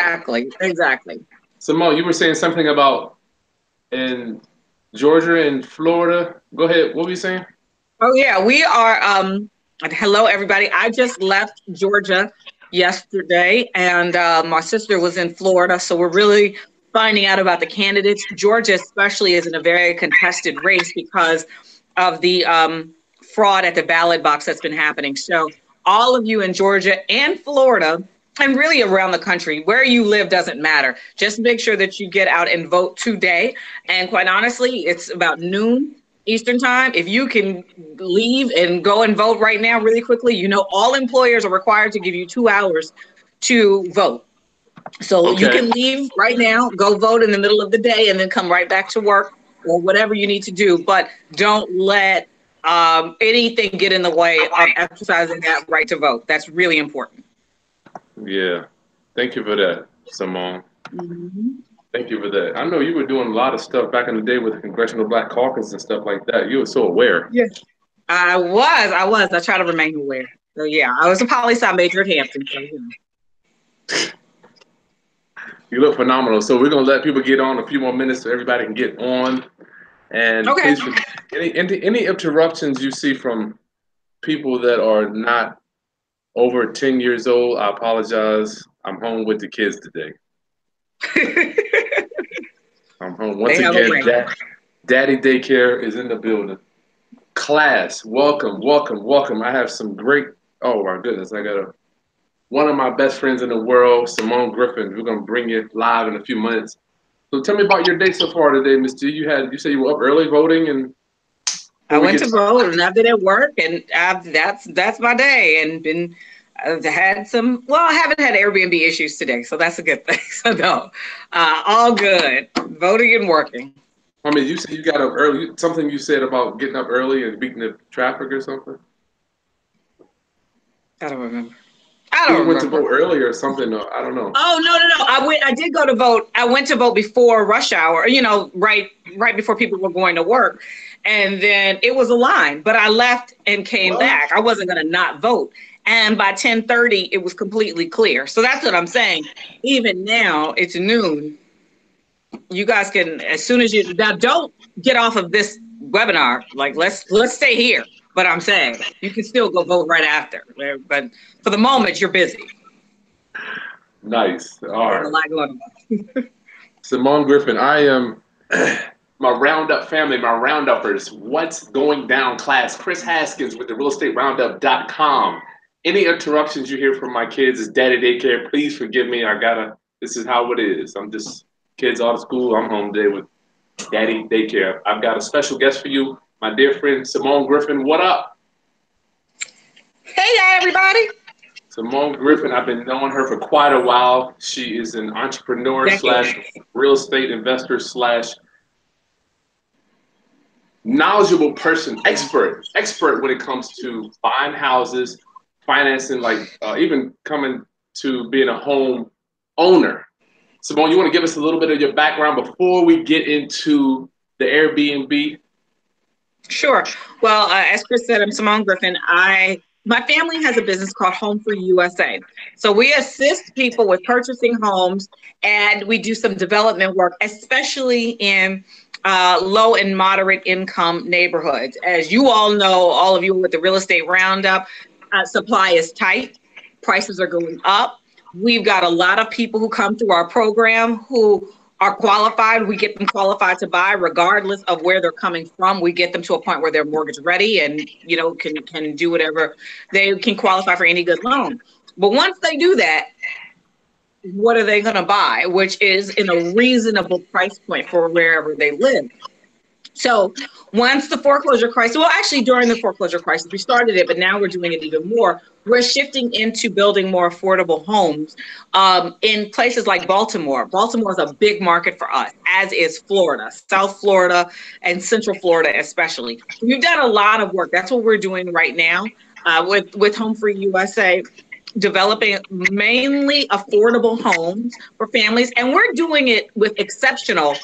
Exactly. Exactly. Simone, you were saying something about in Georgia and Florida. Go ahead. What were you saying? Oh yeah, we are. Hello, everybody. I just left Georgia yesterday, and my sister was in Florida, so we're really finding out about the candidates. Georgia, especially, is in a very contested race because of the fraud at the ballot box that's been happening. So, all of you in Georgia and Florida, and really around the country, where you live doesn't matter. Just make sure that you get out and vote today. And quite honestly, it's about noon Eastern time. If you can leave and go and vote right now really quickly, you know, all employers are required to give you 2 hours to vote. So you Okay. can leave right now, go vote in the middle of the day, and then come right back to work or whatever you need to do. But don't let anything get in the way of exercising that right to vote. That's really important. Yeah. Thank you for that, Simone. Mhm. Thank you for that. I know you were doing a lot of stuff back in the day with the Congressional Black Caucus and stuff like that. You were so aware. Yeah. I was. I try to remain aware. So yeah, I was a poli sci major at Hampton. So you know. You look phenomenal. So we're gonna let people get on a few more minutes so everybody can get on. And Okay. please, any interruptions you see from people that are not over 10 years old, I apologize. I'm home with the kids today. I'm home once They have a again. right. Daddy daycare is in the building. Class, welcome, welcome, welcome. I have some great. Oh my goodness, I got one of my best friends in the world, Simone Griffin. We're gonna bring you live in a few minutes. So tell me about your day so far today, Miss G. You said you were up early voting, and I before we went get to started. vote and I've been at work and that's my day and been I've had some well I haven't had Airbnb issues today so that's a good thing so no all good voting and working. I mean, you said you got up early. Something you said about getting up early and beating the traffic or something. I don't remember. I You don't went to remember. vote early or something. I don't know. Oh no. I did go to vote. I went to vote before rush hour, you know, right before people were going to work. And then it was a line, but I left and came What? back. I wasn't gonna not vote. And by 10:30, it was completely clear. So that's what I'm saying. Even now, it's noon. You guys can, as soon as you now don't get off of this webinar, like let's stay here. But I'm saying you can still go vote right after. But for the moment, you're busy. Nice. All There's a right. lot going on. Simone Griffin, I am my Roundup family, my Rounduppers. What's going down, class? Chris Haskins with the realestateroundup.com. Any interruptions you hear from my kids is daddy daycare. Please forgive me. This is how it is. I'm just kids out of school. I'm home today with daddy daycare. I've got a special guest for you, my dear friend Simone Griffin. What up? Hey, everybody. Simone Griffin, I've been knowing her for quite a while. She is an entrepreneur slash Decades. real estate investor slash knowledgeable person, expert when it comes to buying houses, financing, like even coming to being a home owner. Simone, you want to give us a little bit of your background before we get into the Airbnb? Sure. Well, as Chris said, I'm Simone Griffin. My family has a business called Home for USA. So we assist people with purchasing homes, and we do some development work, especially in low and moderate income neighborhoods. As you all know, all of you with the real estate roundup, supply is tight, prices are going up. We've got a lot of people who come through our program who are qualified. We get them qualified to buy regardless of where they're coming from. We get them to a point where they're mortgage ready and, you know, can do whatever. They can qualify for any good loan. But once they do that, what are they going to buy, which is in a reasonable price point for wherever they live. So once the foreclosure crisis, well, actually during the foreclosure crisis, we started it, but now we're doing it even more. We're shifting into building more affordable homes in places like Baltimore. Baltimore is a big market for us, as is Florida, South Florida and Central Florida especially. We've done a lot of work. That's what we're doing right now with Home Free USA, developing mainly affordable homes for families. And we're doing it with exceptional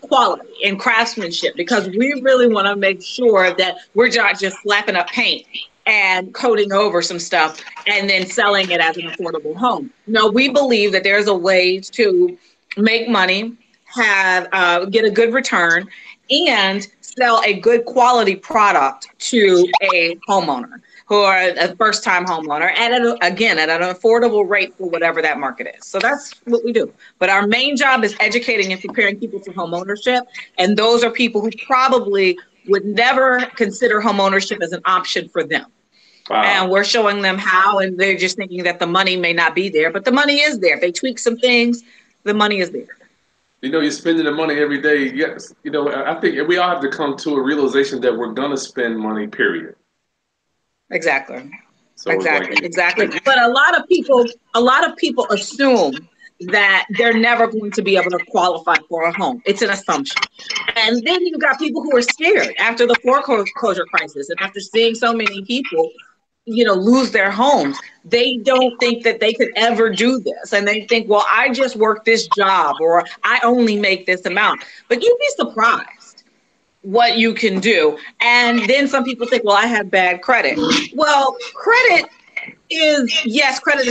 quality and craftsmanship because we really want to make sure that we're not just slapping up paint and coating over some stuff and then selling it as an affordable home. No, we believe that there's a way to make money, get a good return, and sell a good quality product to a homeowner who are a first-time homeowner at an affordable rate for whatever that market is. So that's what we do. But our main job is educating and preparing people for home ownership. And those are people who probably would never consider home ownership as an option for them. Wow. And we're showing them how, and they're just thinking that the money may not be there, but the money is there. If they tweak some things, the money is there. You know, you're spending the money every day. Yes. You know, I think we all have to come to a realization that we're going to spend money, period. Exactly. So exactly. But a lot of people assume that they're never going to be able to qualify for a home. It's an assumption. And then you've got people who are scared after the foreclosure crisis and after seeing so many people, you know, lose their homes. They don't think that they could ever do this. And they think, well, I just work this job or I only make this amount. But you'd be surprised what you can do. And then some people think, well, I have bad credit. Well, credit is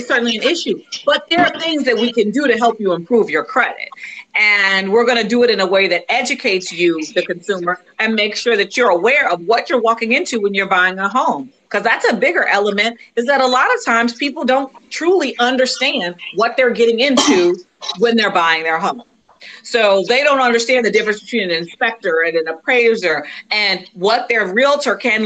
certainly an issue, but there are things that we can do to help you improve your credit. And we're going to do it in a way that educates you, the consumer, and make sure that you're aware of what you're walking into when you're buying a home. Because that's a bigger element, is that a lot of times people don't truly understand what they're getting into when they're buying their home. So they don't understand the difference between an inspector and an appraiser and what their realtor can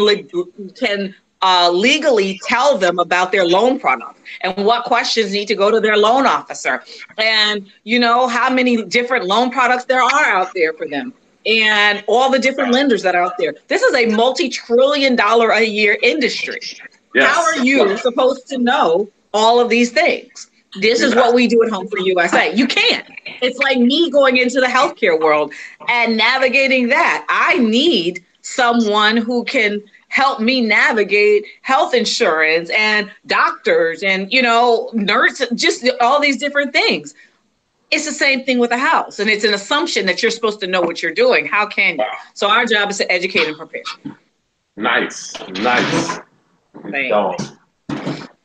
legally tell them about their loan product and what questions need to go to their loan officer, and you know how many different loan products there are out there for them and all the different lenders that are out there. This is a multi-trillion-dollar a year industry. Yes. How are you supposed to know all of these things? This is what we do at Home for USA. You can't. It's like me going into the healthcare world and navigating that. I need someone who can help me navigate health insurance and doctors and, you know, nurses, just all these different things. It's the same thing with a house. And it's an assumption that you're supposed to know what you're doing. How can you? So our job is to educate and prepare. Nice.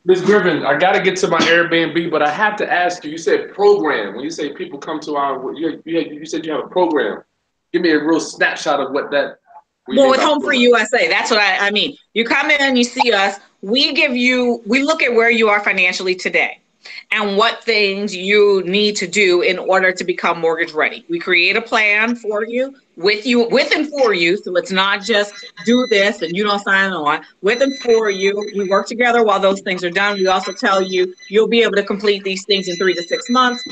Ms. Griffin, I got to get to my Airbnb, but I have to ask you, you said program. When you say people come to you said you have a program. Give me a real snapshot of what that. Well, with Home for USA, that's what I mean. You come in, you see us, we look at where you are financially today and what things you need to do in order to become mortgage ready. We create a plan for you, with and for you. So it's not just do this and you don't sign on. With and for you, we work together while those things are done. We also tell you you'll be able to complete these things in 3 to 6 months.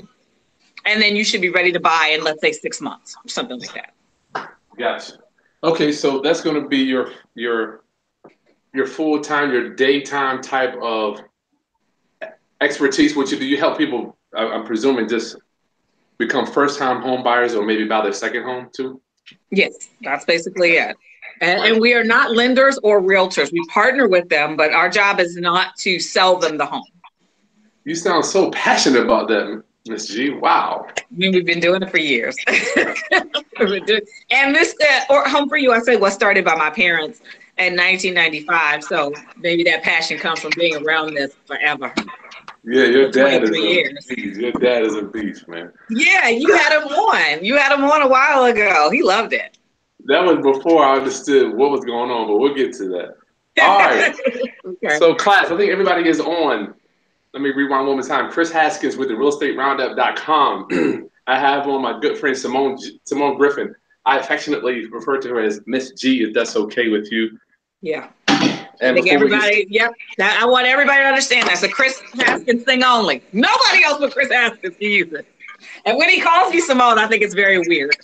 And then you should be ready to buy in, let's say, 6 months, or something like that. Gotcha. Okay, so that's going to be your full-time, your daytime type of expertise. What you do, you help people, I'm presuming, just become first-time home buyers or maybe buy their second home too? Yes, that's basically it. And we are not lenders or realtors. We partner with them, but our job is not to sell them the home. You sound so passionate about that, Ms. G. Wow. I mean, we've been doing it for years. And this Home for USA was started by my parents in 1995. So maybe that passion comes from being around this forever. Yeah, your dad is a beast. Your dad is a beast, man. Yeah, you had him on. You had him on a while ago. He loved it. That was before I understood what was going on, but we'll get to that. All right. Okay. So, class, I think everybody is on. Let me rewind one more time. Chris Haskins with the realestateroundup.com. I have on my good friend Simone Griffin. I affectionately refer to her as Miss G, if that's okay with you. Yeah. And I think everybody, I want everybody to understand that's a Chris Haskins thing only. Nobody else but Chris Haskins can use it. And when he calls you Simone, I think it's very weird.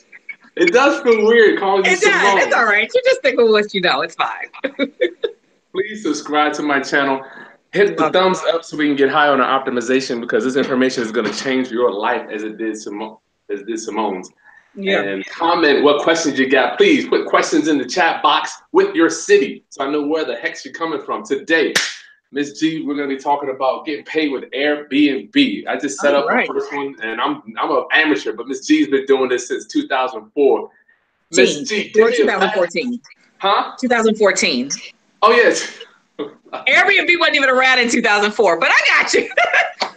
It does feel weird calling you Simone. It does. It's all right. You just think of what you know. It's fine. Please subscribe to my channel. Hit the thumbs up so we can get high on our optimization, because this information is going to change your life as it did Simone's. Yeah. And comment what questions you got. Please put questions in the chat box with your city so I know where the heck you're coming from. Today, Ms. G, we're going to be talking about getting paid with Airbnb. I just set up my first one, and I'm an amateur, but Ms. G's been doing this since 2004. Ms. G, 2014. Huh? 2014. Oh, yes. Airbnb wasn't even around in 2004, but I got you.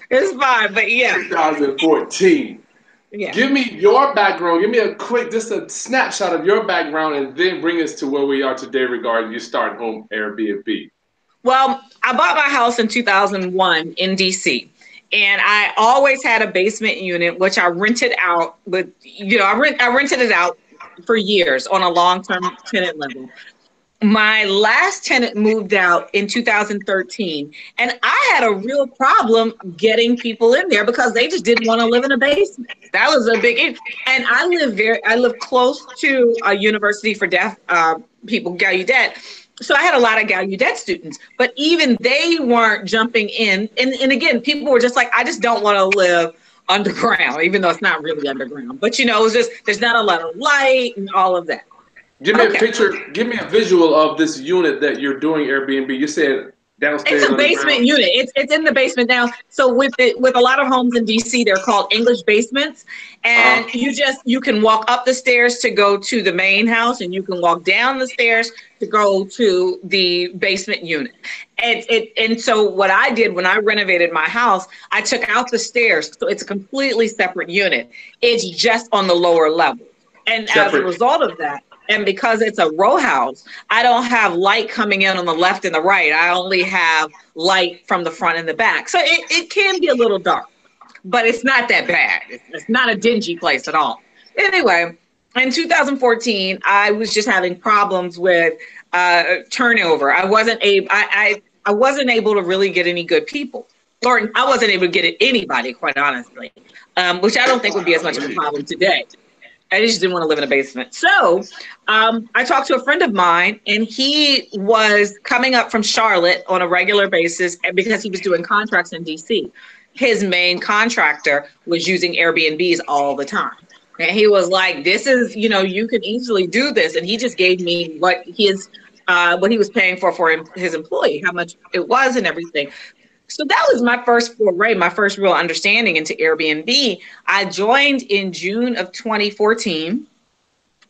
It's fine, but yeah. 2014. Yeah. Give me your background. Give me a quick, just a snapshot of your background, and then bring us to where we are today regarding you starting home Airbnb. Well, I bought my house in 2001 in DC, and I always had a basement unit, which I rented out with, I rented it out for years on a long-term tenant level. My last tenant moved out in 2013, and I had a real problem getting people in there because they just didn't want to live in a basement. That was a big issue. And I live close to a university for deaf people, Gallaudet. So I had a lot of Gallaudet students, but even they weren't jumping in. And again, people were just like, I just don't want to live underground, even though it's not really underground. But it was just, there's not a lot of light and all of that. Give me a picture, give me a visual of this unit that you're doing Airbnb. You said downstairs. It's a basement unit. It's in the basement now. So with a lot of homes in DC, they're called English basements. And you can walk up the stairs to go to the main house, and you can walk down the stairs to go to the basement unit. And so what I did when I renovated my house, I took out the stairs. So it's a completely separate unit. It's just on the lower level. And as a result of that, and because it's a row house, I don't have light coming in on the left and the right. I only have light from the front and the back. So it can be a little dark, but it's not that bad. It's not a dingy place at all. Anyway, in 2014, I was just having problems with turnover. I wasn't able to really get any good people, or I wasn't able to get anybody, quite honestly, which I don't think would be as much of a problem today. I just didn't want to live in a basement. So I talked to a friend of mine, and he was coming up from Charlotte on a regular basis because he was doing contracts in DC. His main contractor was using Airbnbs all the time. And he was like, this is, you can easily do this. And he just gave me what he was paying for his employee, how much it was and everything. So that was my first foray, my first real understanding into Airbnb. I joined in June of 2014,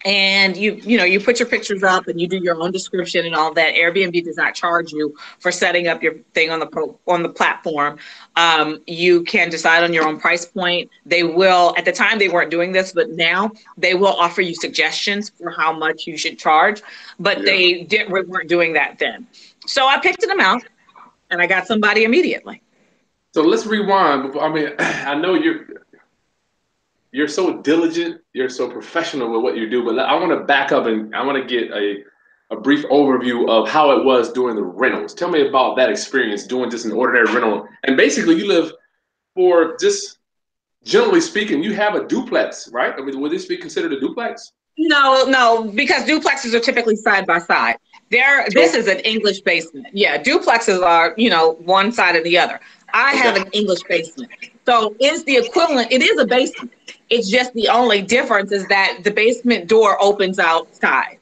and you put your pictures up and you do your own description and all that. Airbnb does not charge you for setting up your thing on the platform. You can decide on your own price point. They will, at the time they weren't doing this, but now they will offer you suggestions for how much you should charge, but they weren't doing that then. So I picked them out. And I got somebody immediately. So let's rewind. I mean, I know you're so diligent, you're so professional with what you do, but I want to back up and I want to get a brief overview of how it was during the rentals. Tell me about that experience doing just an ordinary rental. And basically you live, for just generally speaking, you have a duplex, right? I mean, would this be considered a duplex? No, because duplexes are typically side by side. This is an English basement. Yeah, duplexes are, one side or the other. I have an English basement. So it's the equivalent. It is a basement. It's just the only difference is that the basement door opens outside.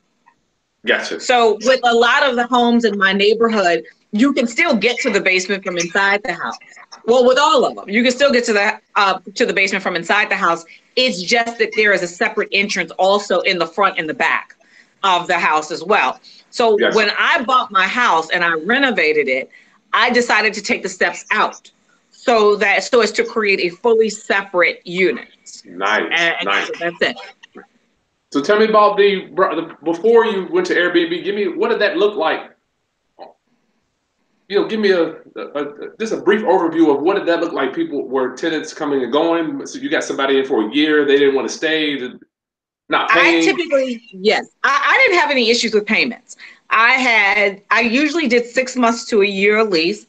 Gotcha. So with a lot of the homes in my neighborhood, you can still get to the basement from inside the house. Well, with all of them, you can still get to the basement from inside the house. It's just that there is a separate entrance also in the front and the back of the house as well. So when I bought my house and I renovated it, I decided to take the steps out so as to create a fully separate unit. Nice. So that's it. So tell me about before you went to Airbnb. What did that look like? Give me just a brief overview of what did that look like. Were tenants coming and going? So you got somebody in for a year, they didn't want to stay, not paying? Yes. I didn't have any issues with payments. I usually did 6 months to a year lease.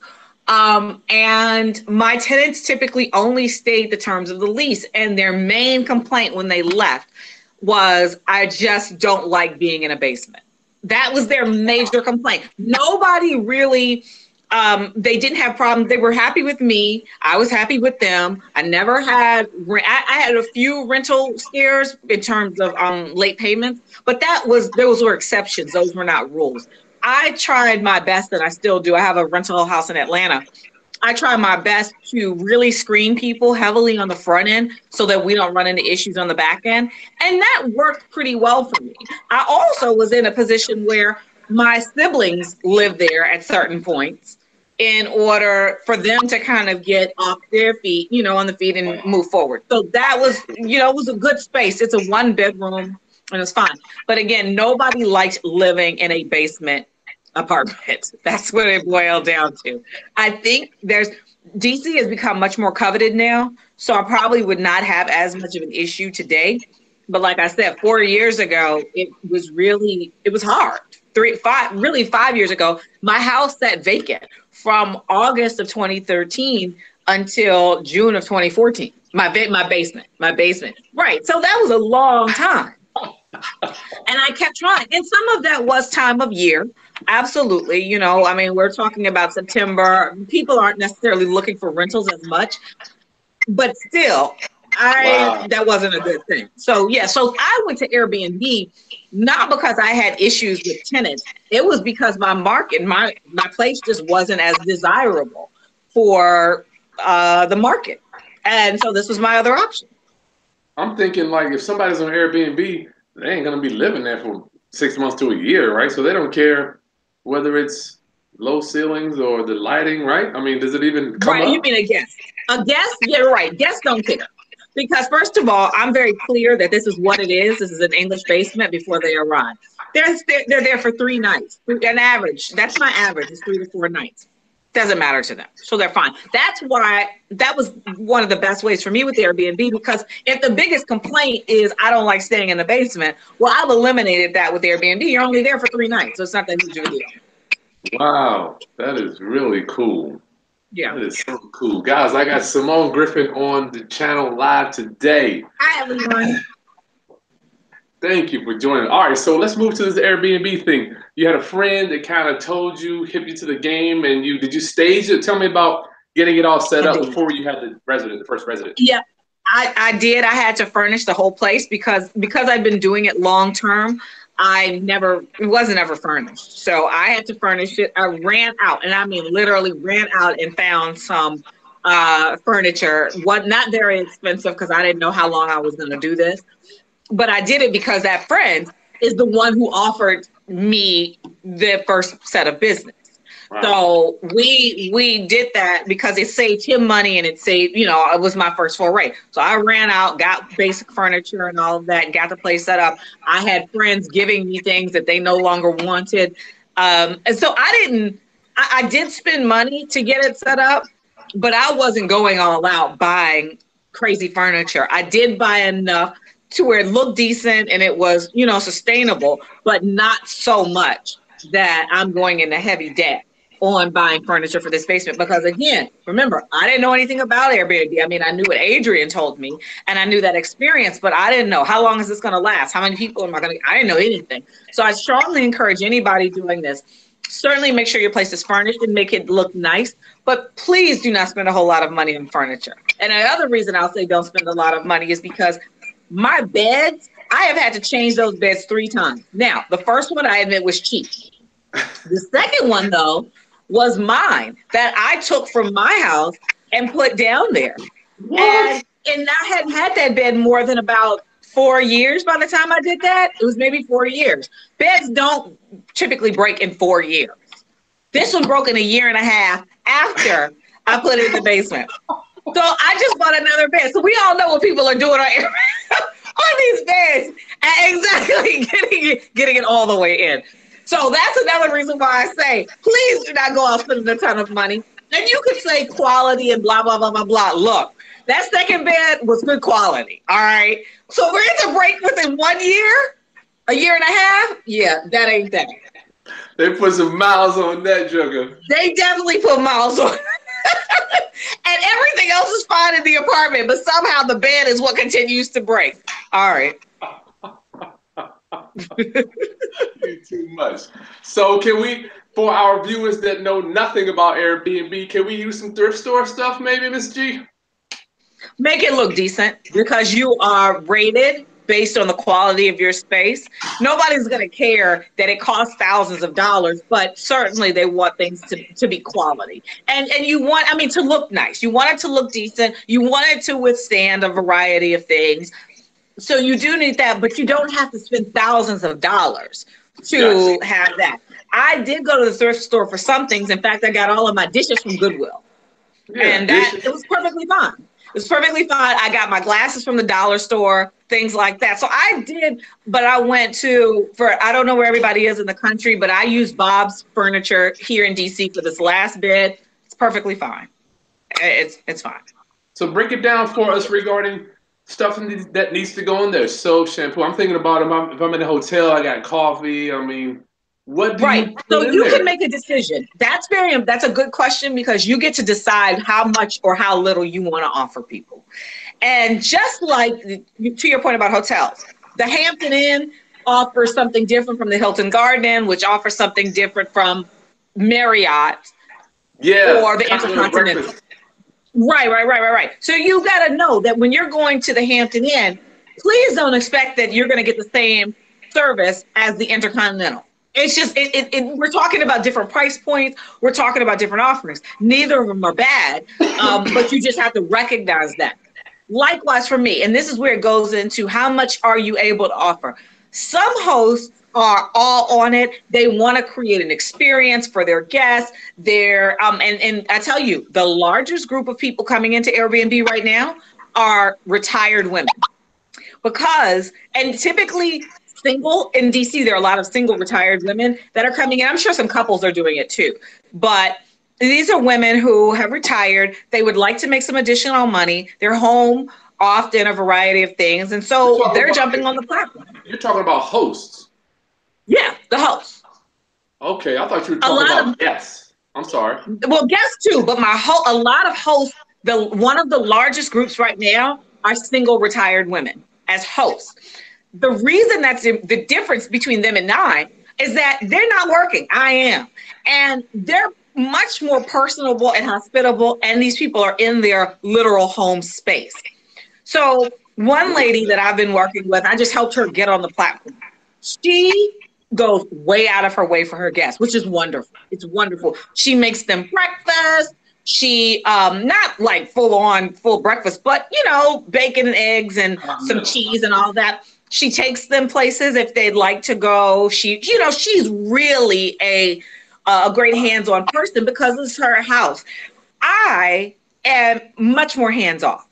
And my tenants typically only stayed the terms of the lease. And their main complaint when they left was, I just don't like being in a basement. That was their major complaint. Nobody really, they didn't have problems. They were happy with me. I was happy with them. I never had, I had a few rental scares in terms of late payments, but those were exceptions. Those were not rules. I tried my best, and I still do. I have a rental house in Atlanta. I try my best to really screen people heavily on the front end so that we don't run into issues on the back end. And that worked pretty well for me. I also was in a position where my siblings lived there at certain points in order for them to kind of get off their feet, on the feet and move forward. So that was, it was a good space. It's a 1 bedroom and it's fine. But again, nobody likes living in a basement apartment. That's what it boiled down to. I think DC has become much more coveted now. So I probably would not have as much of an issue today. But like I said, 4 years ago, it was hard. 5 years ago, my house sat vacant from August of 2013 until June of 2014. My basement. Right. So that was a long time. And I kept trying. And some of that was time of year. Absolutely. We're talking about September. People aren't necessarily looking for rentals as much, but still, that wasn't a good thing. So so I went to Airbnb, not because I had issues with tenants. It was because my place just wasn't as desirable for the market. And so this was my other option. I'm thinking like if somebody's on Airbnb, they ain't gonna be living there for 6 months to a year, right? So they don't care whether it's low ceilings or the lighting, right? I mean, does it even come up? You mean a guest? A guest? Yeah, right. Guests don't care. Because first of all, I'm very clear that this is what it is. This is an English basement before they arrive. They're there for 3 nights. An average. That's my average. Is 3 to 4 nights. Doesn't matter to them. So they're fine. That's why that was one of the best ways for me with Airbnb, because if the biggest complaint is I don't like staying in the basement, well, I've eliminated that with Airbnb. You're only there for 3 nights. So it's not that huge of a deal. Wow. That is really cool. Yeah. That is so cool. Guys, I got Simone Griffin on the channel live today. Hi, everyone. Thank you for joining. All right, so let's move to this Airbnb thing. You had a friend that kind of told you, hip you to the game, and did you stage it? Tell me about getting it all set up before you had the first resident. Yeah, I did. I had to furnish the whole place because I've been doing it long term. It wasn't ever furnished. So I had to furnish it. I ran out, and I mean literally ran out and found some furniture. Not very expensive because I didn't know how long I was going to do this. But I did it because that friend is the one who offered me the first set of business. Wow. So we did that because it saved him money and it saved, it was my first foray. So I ran out, got basic furniture and all of that, got the place set up. I had friends giving me things that they no longer wanted. And so I did spend money to get it set up, but I wasn't going all out buying crazy furniture. I did buy enough to where it looked decent and it was, sustainable, but not so much that I'm going into heavy debt on buying furniture for this basement. Because again, remember, I didn't know anything about Airbnb. I mean, I knew what Adrian told me and I knew that experience, but I didn't know how long is this going to last? How many people am I going to, I didn't know anything. So I strongly encourage anybody doing this, certainly make sure your place is furnished and make it look nice, but please do not spend a whole lot of money on furniture. And the other reason I'll say don't spend a lot of money is because my beds, I have had to change those beds 3 times. Now, the first one I admit was cheap. The second one, though, was mine that I took from my house and put down there. And I hadn't had that bed more than about 4 years by the time I did that. It was maybe 4 years. Beds don't typically break in 4 years. This one broke in 1.5 years after I put it in the basement. So I just bought another bed. So we all know what people are doing on these beds and exactly getting it all the way in. So that's another reason why I say, please do not go out spending a ton of money. And you could say quality and blah, blah, blah, blah, blah. Look, that second bed was good quality. All right. So we're in to break within 1 year, 1.5 years. Yeah, that ain't that. They put some miles on that joker. They definitely put miles on. And everything else is fine in the apartment, but somehow the bed is what continues to break. All right. Too much. So can we, for our viewers that know nothing about Airbnb, can we use some thrift store stuff maybe, Miss G? Make it look decent because you are rated based on the quality of your space. Nobody's going to care that it costs thousands of dollars, but certainly they want things to be quality. And you want, to look nice. You want it to look decent. You want it to withstand a variety of things. So you do need that, but you don't have to spend thousands of dollars to have that. I did go to the thrift store for some things. In fact, I got all of my dishes from Goodwill. Yeah, And it was perfectly fine. It was perfectly fine. I got my glasses from the dollar store, things like that. So I did, but I went I don't know where everybody is in the country, but I used Bob's Furniture here in DC for this last bid. It's perfectly fine. It's fine. So break it down for us regarding stuff that needs to go in there. Soap, shampoo. I'm thinking about if I'm in a hotel, I got coffee. I mean, what do you put So in you there? can make a decision. That's a good question because you get to decide how much or how little you want to offer people. And just like to your point about hotels, the Hampton Inn offers something different from the Hilton Garden Inn, which offers something different from Marriott or the Intercontinental. Right. So you got to know that when you're going to the Hampton Inn, please don't expect that you're going to get the same service as the Intercontinental. It's just, we're talking about different price points. We're talking about different offerings. Neither of them are bad, but you just have to recognize that. Likewise for me, and this is where it goes into how much are you able to offer? Some hosts are all on it. They want to create an experience for their guests. And I tell you, the largest group of people coming into Airbnb right now are retired women. And typically single in DC, there are a lot of single retired women that are coming in. I'm sure some couples are doing it too, but these are women who have retired. They would like to make some additional money. They're home often, a variety of things. And so they're jumping on the platform. You're talking about hosts. Yeah, the hosts. Okay, I thought you were talking about guests. I'm sorry. Well, guests too, but a lot of hosts, one of the largest groups right now are single retired women as hosts. The reason that's the difference between them and I is that they're not working. I am. And they're much more personable and hospitable. And these people are in their literal home space. So one lady that I've been working with, I just helped her get on the platform. She goes way out of her way for her guests, which is wonderful. It's wonderful. She makes them breakfast. She, not like full breakfast, but, bacon and eggs and some cheese and all that. She takes them places if they'd like to go. She's really a great hands-on person because it's her house. I am much more hands-off.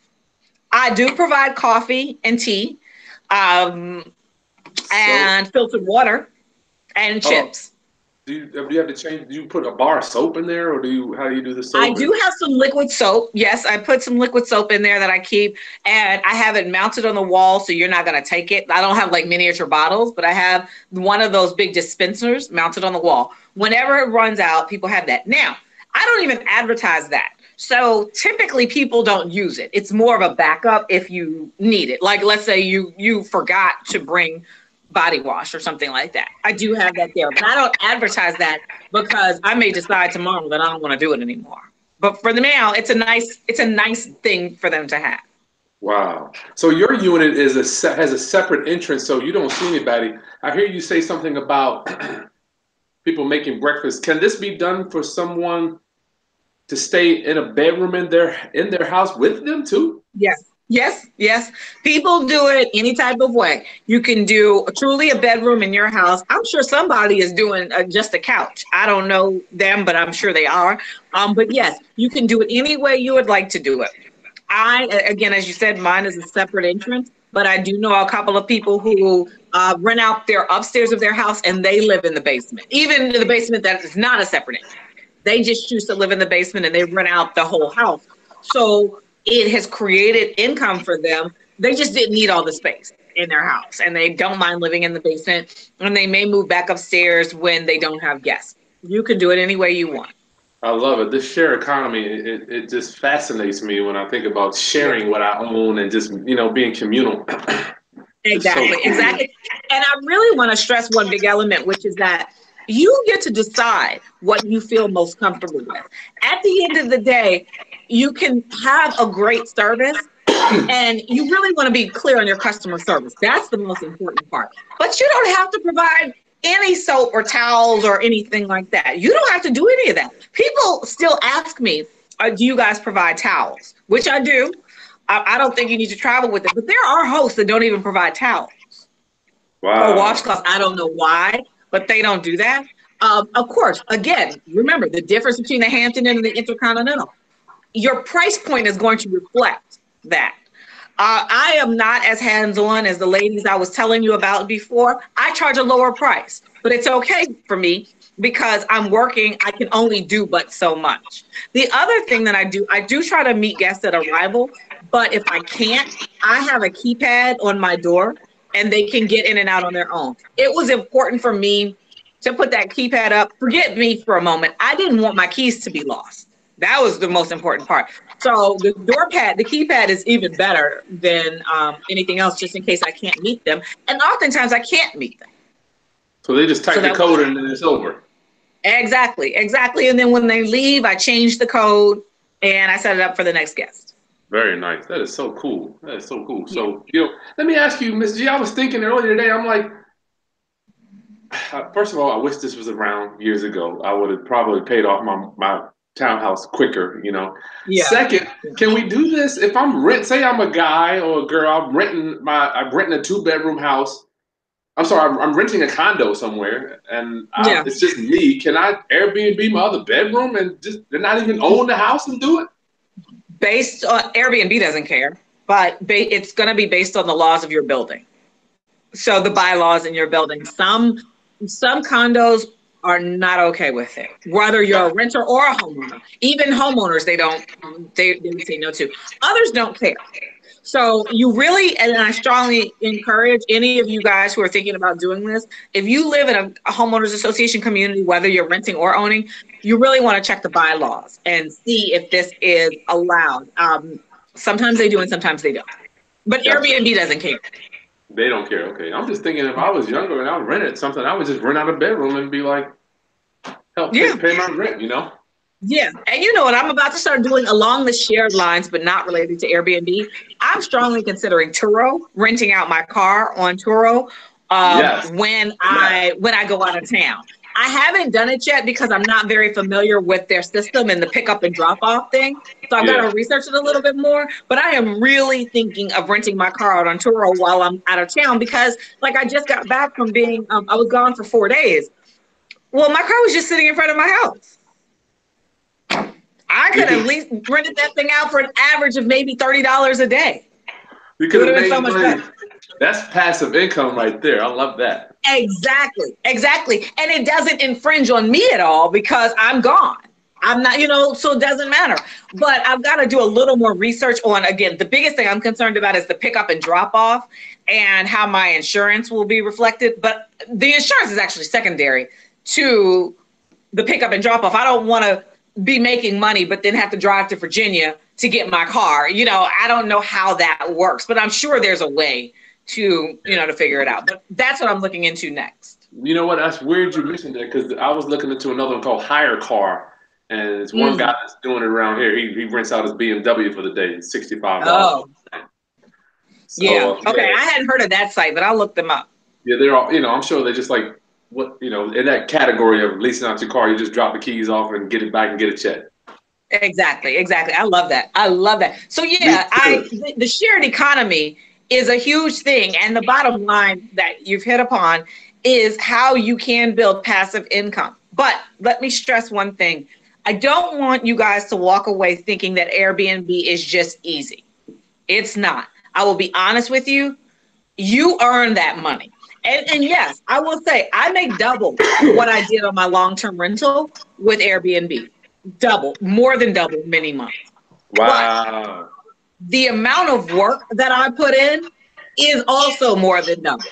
I do provide coffee and tea, and filtered water and chips. Do you have to change? Do you put a bar of soap in there, or how do you do the soap? I do have some liquid soap. Yes, I put some liquid soap in there that I keep, and I have it mounted on the wall, so you're not going to take it. I don't have like miniature bottles, but I have one of those big dispensers mounted on the wall. Whenever it runs out, people have that. Now, I don't even advertise that. So typically people don't use it. It's more of a backup if you need it. Like, let's say you forgot to bring body wash or something like that. I do have that there, but I don't advertise that because I may decide tomorrow that I don't want to do it anymore. But for the now, it's a nice thing for them to have. Wow. So your unit has a separate entrance, so you don't see anybody. I hear you say something about people making breakfast. Can this be done for someone to stay in a bedroom in their house with them too? Yes. People do it any type of way. You can do truly a bedroom in your house. I'm sure somebody is doing just a couch. I don't know them, but I'm sure they are. But yes, you can do it any way you would like to do it. Again, as you said, mine is a separate entrance, but I do know a couple of people who rent out their upstairs of their house and they live in the basement, even in the basement that is not a separate entrance. They just choose to live in the basement and they rent out the whole house. So it has created income for them. They just didn't need all the space in their house and they don't mind living in the basement, and they may move back upstairs when they don't have guests. You can do it any way you want. I love it. This share economy, it just fascinates me when I think about sharing what I own and just, being communal. Exactly. And I really want to stress one big element, which is that you get to decide what you feel most comfortable with. At the end of the day, you can have a great service and you really want to be clear on your customer service. That's the most important part. But you don't have to provide any soap or towels or anything like that. You don't have to do any of that. People still ask me, do you guys provide towels? Which I do. I don't think you need to travel with it, but there are hosts that don't even provide towels. Wow. Or washcloths. I don't know why, but they don't do that. Of course, again, remember the difference between the Hampton Inn and the Intercontinental. Your price point is going to reflect that. I am not as hands-on as the ladies I was telling you about before. I charge a lower price, but it's okay for me because I'm working. I can only do but so much. The other thing that I do try to meet guests at arrival, but if I can't, I have a keypad on my door and they can get in and out on their own. It was important for me to put that keypad up. Forget me for a moment. I didn't want my keys to be lost. That was the most important part. So the the keypad is even better than anything else, just in case I can't meet them. And oftentimes I can't meet them. So they just type the code and then it's over. Exactly. And then when they leave, I change the code and I set it up for the next guest. Very nice. That is so cool. So, let me ask you, Ms. G, I was thinking earlier today, I'm like, first of all, I wish this was around years ago. I would have probably paid off my townhouse quicker, Yeah. Second, can we do this if say I'm a guy or a girl, I'm renting a 2-bedroom house. I'm sorry, I'm renting a condo somewhere and it's just me. Can I Airbnb my other bedroom and just not even own the house and do it? Based on Airbnb doesn't care, but it's going to be based on the laws of your building. So the bylaws in your building, some condos are not okay with it, whether you're a renter or a homeowner. Even homeowners, they would say no to. Others don't care. So you really, and I strongly encourage any of you guys who are thinking about doing this, if you live in a homeowners association community, whether you're renting or owning, you really want to check the bylaws and see if this is allowed. Sometimes they do and sometimes they don't. But Airbnb doesn't care. They don't care. Okay. I'm just thinking if I was younger and I rented something, I would just rent out a bedroom and be like, help pay my rent, Yeah. And you know what I'm about to start doing along the shared lines, but not related to Airbnb. I'm strongly considering Turo, renting out my car on Turo when I go out of town. I haven't done it yet because I'm not very familiar with their system and the pickup and drop off thing. So I've got to research it a little bit more, but I am really thinking of renting my car out on Turo while I'm out of town because I just got back from being, I was gone for 4 days. Well, my car was just sitting in front of my house. I could have at least rented that thing out for an average of maybe $30 a day. You could have made so much money. That's passive income right there. I love that. Exactly. And it doesn't infringe on me at all because I'm gone. I'm not, so it doesn't matter. But I've got to do a little more research on, again, the biggest thing I'm concerned about is the pickup and drop off and how my insurance will be reflected. But the insurance is actually secondary to the pickup and drop off. I don't want to be making money, but then have to drive to Virginia to get my car. I don't know how that works, but I'm sure there's a way to figure it out. But that's what I'm looking into next. You know what? That's weird you mentioned that because I was looking into another one called Hire Car, and it's one guy that's doing it around here. He rents out his BMW for the day, $65. Oh, so, okay. I hadn't heard of that site, but I'll look them up. Yeah, they're all. I'm sure they're just like in that category of leasing out your car. You just drop the keys off and get it back and get a check. Exactly. I love that. So the shared economy is a huge thing. And the bottom line that you've hit upon is how you can build passive income. But let me stress one thing. I don't want you guys to walk away thinking that Airbnb is just easy. It's not. I will be honest with you. You earn that money. And yes, I will say I make double what I did on my long-term rental with Airbnb. More than double many months. Wow. But the amount of work that I put in is also more than double.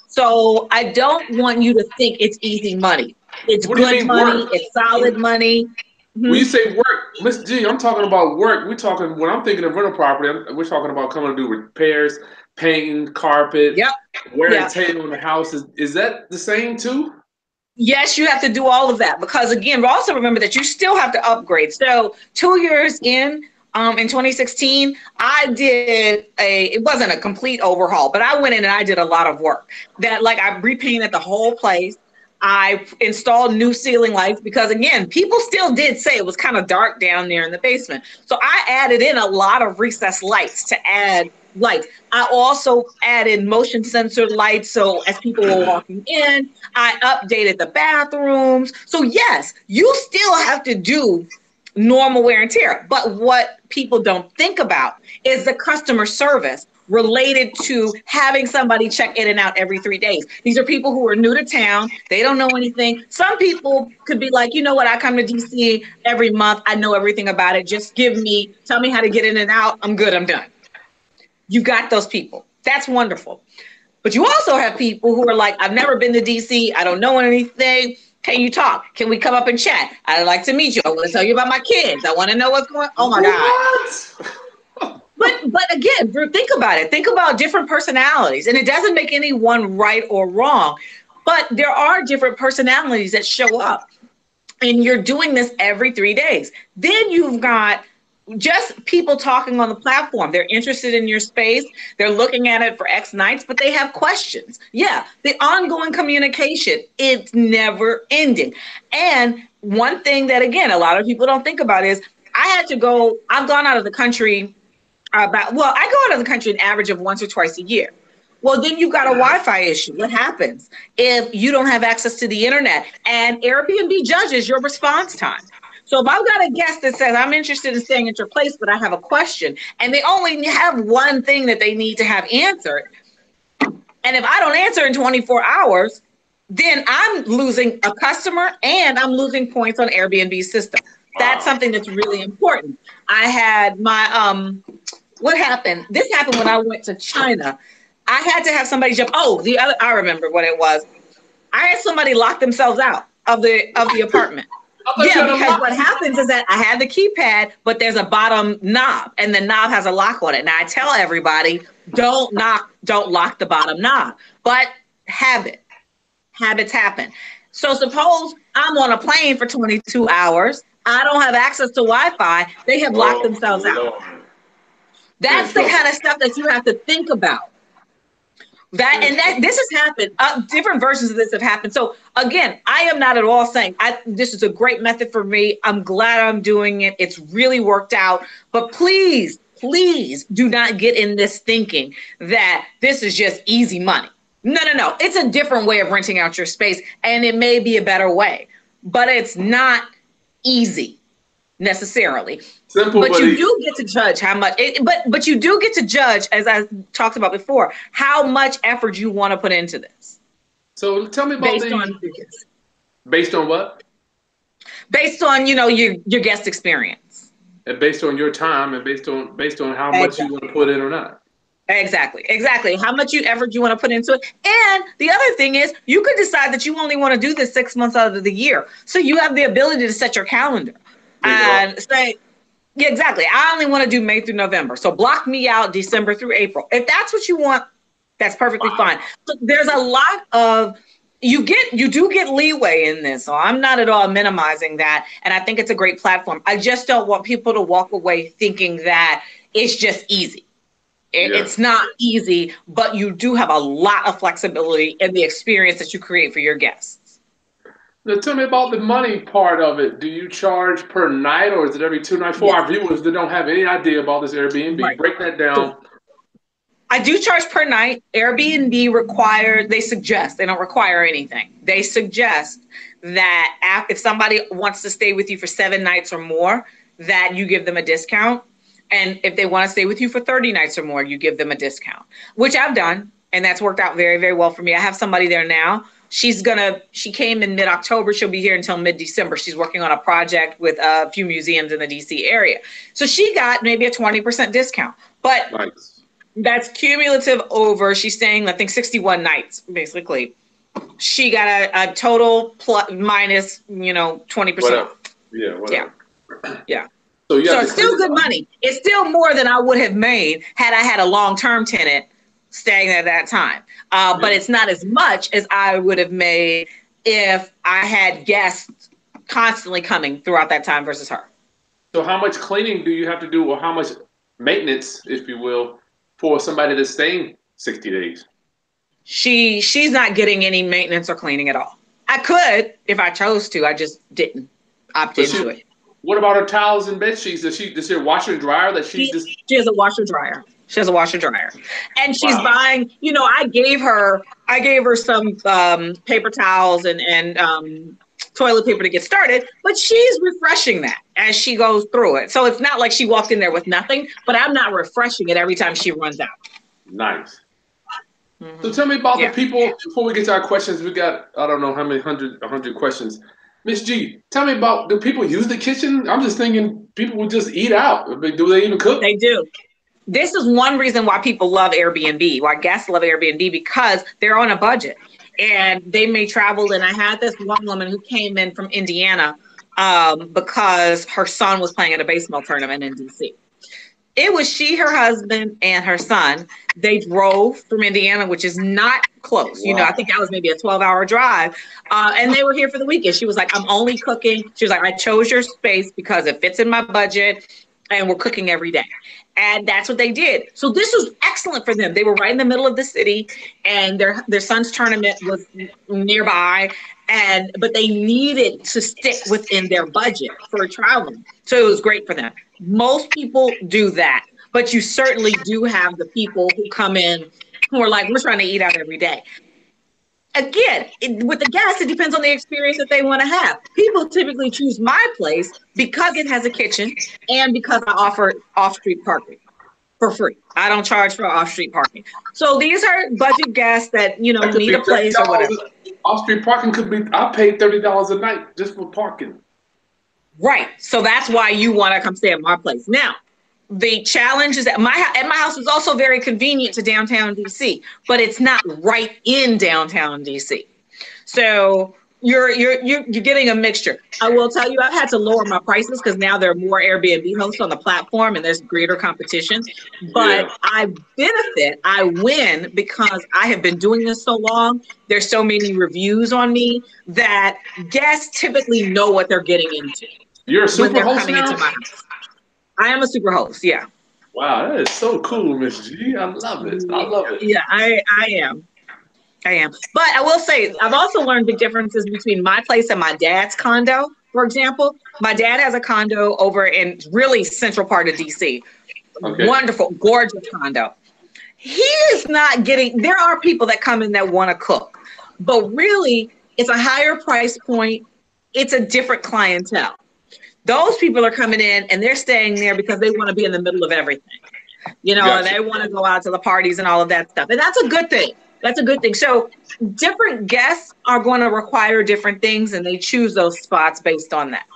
So I don't want you to think it's easy money. It's good money. Work? It's solid money. When you say work, Miss G, I'm talking about work. When I'm thinking of rental property, we're talking about coming to do repairs, painting, carpet, wear and tear on the house. Is that the same too? Yes, you have to do all of that because, again, also remember that you still have to upgrade. So 2 years in 2016, it wasn't a complete overhaul, but I went in and I did a lot of work I repainted the whole place. I installed new ceiling lights because, again, people still did say it was kind of dark down there in the basement. So I added in a lot of recessed lights to add lights. I also added motion sensor lights. So as people were walking in, I updated the bathrooms. So yes, you still have to do normal wear and tear. But what people don't think about is the customer service related to having somebody check in and out every 3 days. These are people who are new to town. They don't know anything. Some people could be like, you know what? I come to DC every month. I know everything about it. Just tell me how to get in and out. I'm good. I'm done. You got those people. That's wonderful. But you also have people who are like, I've never been to DC. I don't know anything. Can you talk? Can we come up and chat? I'd like to meet you. I want to tell you about my kids. I want to know what's going on. Oh my God. But again, think about it. Think about different personalities. And it doesn't make anyone right or wrong. But there are different personalities that show up. And you're doing this every 3 days. Then you've got just people talking on the platform. They're interested in your space. They're looking at it for X nights, but they have questions. Yeah, the ongoing communication, it's never ending. And one thing that, again, a lot of people don't think about is I've gone out of the country I go out of the country an average of once or twice a year. Well, then you've got a Wi-Fi issue. What happens if you don't have access to the internet? And Airbnb judges your response time. So if I've got a guest that says, I'm interested in staying at your place, but I have a question, and they only have one thing that they need to have answered, and if I don't answer in 24 hours, then I'm losing a customer and I'm losing points on Airbnb's system. That's something that's really important. I had my, what happened? This happened when I went to China. I had to have somebody jump. I remember what it was. I had somebody lock themselves out of the apartment. Yeah, because what happens is that I had the keypad, but there's a bottom knob, and the knob has a lock on it. Now I tell everybody, don't lock the bottom knob, but habits happen. So suppose I'm on a plane for 22 hours. I don't have access to Wi-Fi. They have locked themselves out. That's the kind of stuff that you have to think about. This has happened. Different versions of this have happened. So again, I am not at all saying this is a great method for me. I'm glad I'm doing it. It's really worked out. But please do not get in this thinking that this is just easy money. No. It's a different way of renting out your space, and it may be a better way, but it's not easy necessarily. Simple, but you do get to judge how much. But you do get to judge, as I talked about before, how much effort you want to put into this. So tell me about based on what? Based on your guest experience, and based on your time, and based on how much you want to put in or not. Exactly. How much effort you want to put into it. And the other thing is, you could decide that you only want to do this 6 months out of the year. So you have the ability to set your calendar and say, yeah, exactly. I only want to do May through November. So block me out December through April. If that's what you want, that's perfectly fine. So there's a lot of, you do get leeway in this. So I'm not at all minimizing that. And I think it's a great platform. I just don't want people to walk away thinking that it's just easy. It's not easy, but you do have a lot of flexibility in the experience that you create for your guests. Now, tell me about the money part of it. Do you charge per night, or is it every 2 nights? For our viewers that don't have any idea about this Airbnb, right. Break that down. I do charge per night. Airbnb they don't require anything. They suggest that if somebody wants to stay with you for 7 nights or more, that you give them a discount. And if they want to stay with you for 30 nights or more, you give them a discount, which I've done. And that's worked out very, very well for me. I have somebody there now. She came in mid-October. She'll be here until mid-December. She's working on a project with a few museums in the DC area. So she got maybe a 20% discount, but that's cumulative over, she's staying, I think 61 nights, basically. She got a total plus minus, 20%. Whatever. Yeah. Yeah. So it's still good money. It's still more than I would have made had I had a long-term tenant staying at that time. But it's not as much as I would have made if I had guests constantly coming throughout that time versus her. So how much cleaning do you have to do, or how much maintenance, if you will, for somebody that's staying 60 days? She's not getting any maintenance or cleaning at all. I could if I chose to. I just didn't opt into it. What about her towels and bed sheets? Does she have a washer and dryer? She has a washer dryer. She has a washer dryer, and she's Wow. buying. You know, I gave her some paper towels and toilet paper to get started, but she's refreshing that as she goes through it. So it's not like she walked in there with nothing, but I'm not refreshing it every time she runs out. Nice. So tell me about the people, before we get to our questions, we got, I don't know how many 100 questions. Miss G, tell me about, do people use the kitchen? I'm just thinking people would just eat out. Do they even cook? They do. This is one reason why people love Airbnb, why guests love Airbnb, because they're on a budget and they may travel. And I had this one woman who came in from Indiana because her son was playing at a baseball tournament in DC. It was she, her husband, and her son. They drove from Indiana, which is not close. Wow. You know, I think that was maybe a 12-hour drive. And they were here for the weekend. She was like, I'm only cooking. She was like, I chose your space because it fits in my budget and we're cooking every day. And that's what they did. So this was excellent for them. They were right in the middle of the city and their son's tournament was nearby. But they needed to stick within their budget for traveling. So it was great for them. Most people do that, but you certainly do have the people who come in who are like, we're trying to eat out every day. Again, with the guests, it depends on the experience that they want to have. People typically choose my place because it has a kitchen and because I offer off-street parking for free. I don't charge for off-street parking. So these are budget guests that, you know, need a place or whatever. Off-street parking could be, I paid $30 a night just for parking. Right. So that's why you want to come stay at my place. Now, the challenge is that my house is also very convenient to downtown DC, but it's not right in downtown DC. So you're getting a mixture. I will tell you, I've had to lower my prices because now there are more Airbnb hosts on the platform and there's greater competition. But I benefit, I win because I have been doing this so long. There's so many reviews on me that guests typically know what they're getting into. You're a super host now? I am a super host, yeah. Wow, that is so cool, Miss G. I love it. I love it. Yeah, I am. But I will say, I've also learned big differences between my place and my dad's condo. For example, my dad has a condo over in really central part of DC. Okay. Wonderful, gorgeous condo. He is not getting, there are people that come in that want to cook, but really it's a higher price point. It's a different clientele. Those people are coming in and they're staying there because they want to be in the middle of everything, you know, and they want to go out to the parties and all of that stuff. And that's a good thing. That's a good thing. So different guests are going to require different things and they choose those spots based on that.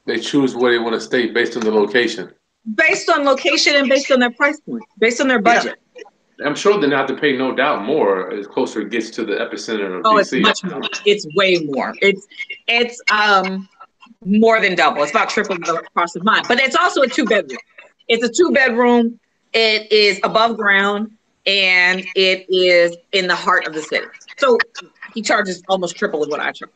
They choose where they want to stay based on the location. Based on location and based on their price point, based on their budget. Yeah. I'm sure they're not to pay no doubt more as closer it gets to the epicenter of DC. It's much more. It's way more. It's more than double. It's about triple the cost of mine. But it's also a 2-bedroom. It's a 2-bedroom. It is above ground and it is in the heart of the city. So he charges almost triple of what I charge.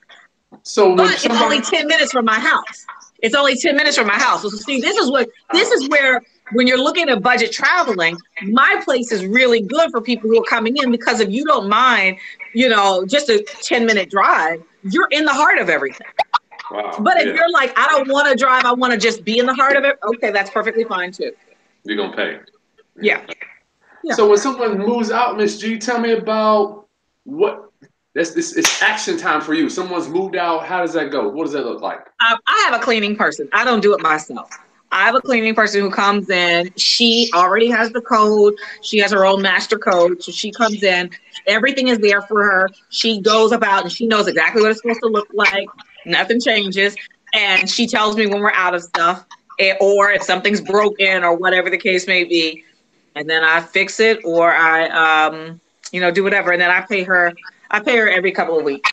But it's only 10 minutes from my house. It's only 10 minutes from my house. So see, this is where when you're looking at budget traveling, my place is really good for people who are coming in because if you don't mind, you know, just a 10-minute drive, you're in the heart of everything. Wow, but if you're like, I don't want to drive, I want to just be in the heart of it. Okay, that's perfectly fine too. You're going to pay. Yeah. So when someone moves out, Miss G, tell me about it's action time for you. Someone's moved out. How does that go? What does that look like? I have a cleaning person. I don't do it myself. I have a cleaning person who comes in. She already has the code. She has her own master code. So she comes in. Everything is there for her. She goes about and she knows exactly what it's supposed to look like. Nothing changes. And she tells me when we're out of stuff or if something's broken or whatever the case may be. And then I fix it or I, do whatever. And then I pay her every couple of weeks.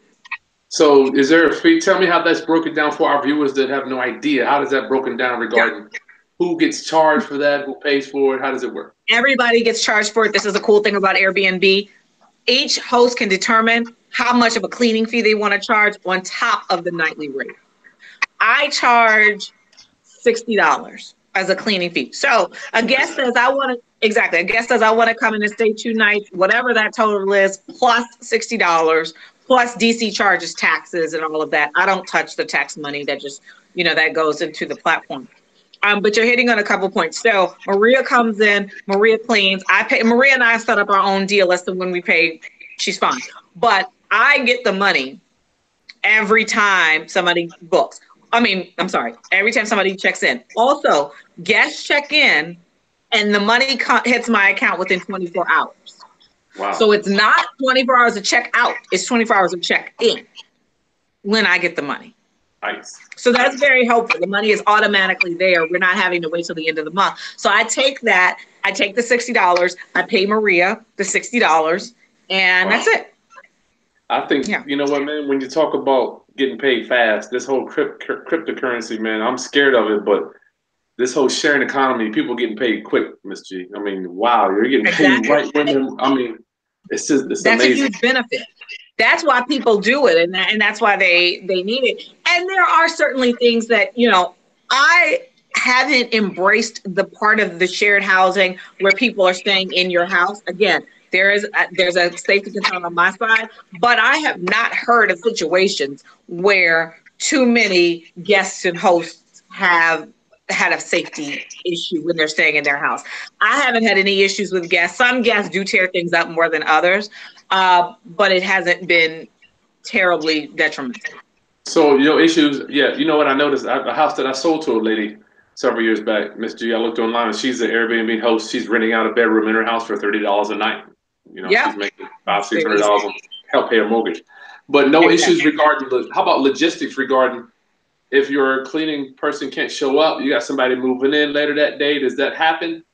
So is there a fee? Tell me how that's broken down for our viewers that have no idea. How does that broken down regarding who gets charged for that? Who pays for it? How does it work? Everybody gets charged for it. This is a cool thing about Airbnb. Each host can determine how much of a cleaning fee they want to charge on top of the nightly rate. I charge $60 as a cleaning fee. So a guest says, I want to come in and stay 2 nights, whatever that total is, plus $60. Plus DC charges taxes and all of that. I don't touch the tax money that just, that goes into the platform. But you're hitting on a couple points. So Maria comes in, Maria cleans. I pay. Maria and I set up our own deal as to when we pay. She's fine, but I get the money every time somebody books. I'm sorry, every time somebody checks in. Also, guests check in, and the money hits my account within 24 hours. Wow. So it's not 24 hours of check out. It's 24 hours of check in when I get the money. Nice. So that's very helpful. The money is automatically there. We're not having to wait till the end of the month. So I take that. I take the $60. I pay Maria the $60, and that's it. I think, you know what, man, when you talk about getting paid fast, this whole cryptocurrency, man, I'm scared of it, but this whole sharing economy, people getting paid quick, Miss G. I mean, wow, you're getting paid right when, it's that's amazing. A huge benefit. That's why people do it, and that's why they need it. And there are certainly things that, I haven't embraced the part of the shared housing where people are staying in your house. Again, there's a safety concern on my side, but I have not heard of situations where too many guests and hosts have had a safety issue when they're staying in their house. I haven't had any issues with guests. Some guests do tear things up more than others, but it hasn't been terribly detrimental. So, issues, you know what I noticed? A house that I sold to a lady several years back, Miss G, I looked online, and she's an Airbnb host. She's renting out a bedroom in her house for $30 a night. She's making $500-$600 to help pay her mortgage. But no issues regarding, how about logistics regarding if your cleaning person can't show up, you got somebody moving in later that day, does that happen?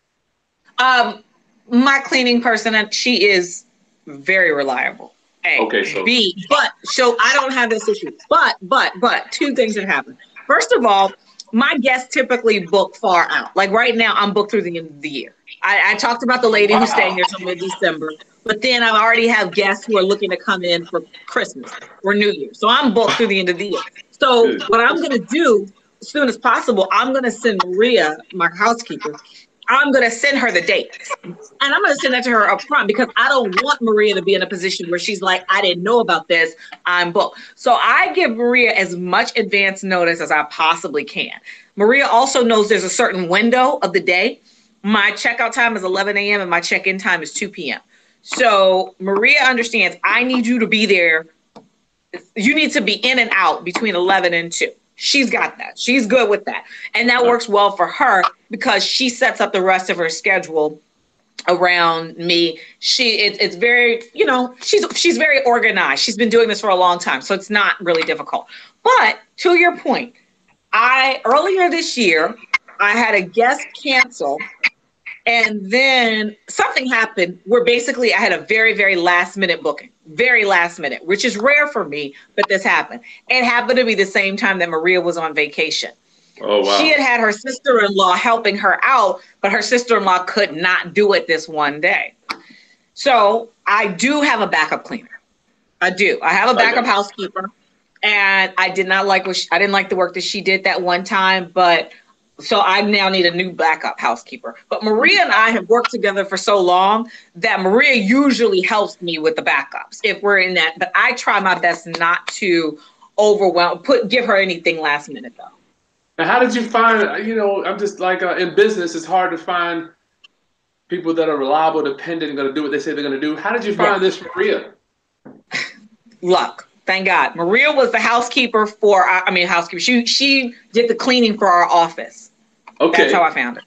My cleaning person, she is very reliable. A. Okay, so B, so I don't have this issue. But two things that happen. First of all, my guests typically book far out. Like right now, I'm booked through the end of the year. I talked about the lady who's staying there till mid-December, but then I already have guests who are looking to come in for Christmas or New Year. So I'm booked through the end of the year. So what I'm going to do as soon as possible, I'm going to send Maria, my housekeeper, I'm going to send her the dates. And I'm going to send that to her up front because I don't want Maria to be in a position where she's like, I didn't know about this, I'm booked. So I give Maria as much advance notice as I possibly can. Maria also knows there's a certain window of the day. My checkout time is 11 a.m. and my check-in time is 2 p.m. So Maria understands I need you to be there. You need to be in and out between 11 and 2. She's got that. She's good with that. And that works well for her because she sets up the rest of her schedule around me. It's very, she's very organized. She's been doing this for a long time, so it's not really difficult. But to your point, earlier this year, I had a guest cancel, and then something happened where basically I had a very, very last minute booking, very last minute, which is rare for me, but this happened. It happened to be the same time that Maria was on vacation. Oh, wow. She had her sister-in-law helping her out, but her sister-in-law could not do it this one day. So I do have a backup cleaner. I do. I have a backup housekeeper, and I didn't like the work that she did that one time, but so I now need a new backup housekeeper. But Maria and I have worked together for so long that Maria usually helps me with the backups if we're in that. But I try my best not to give her anything last minute though. Now, how did you find, I'm just like in business, it's hard to find people that are reliable, dependent, going to do what they say they're going to do. How did you find this Maria? Luck. Thank God. Maria was the housekeeper She did the cleaning for our office. Okay. That's how I found her.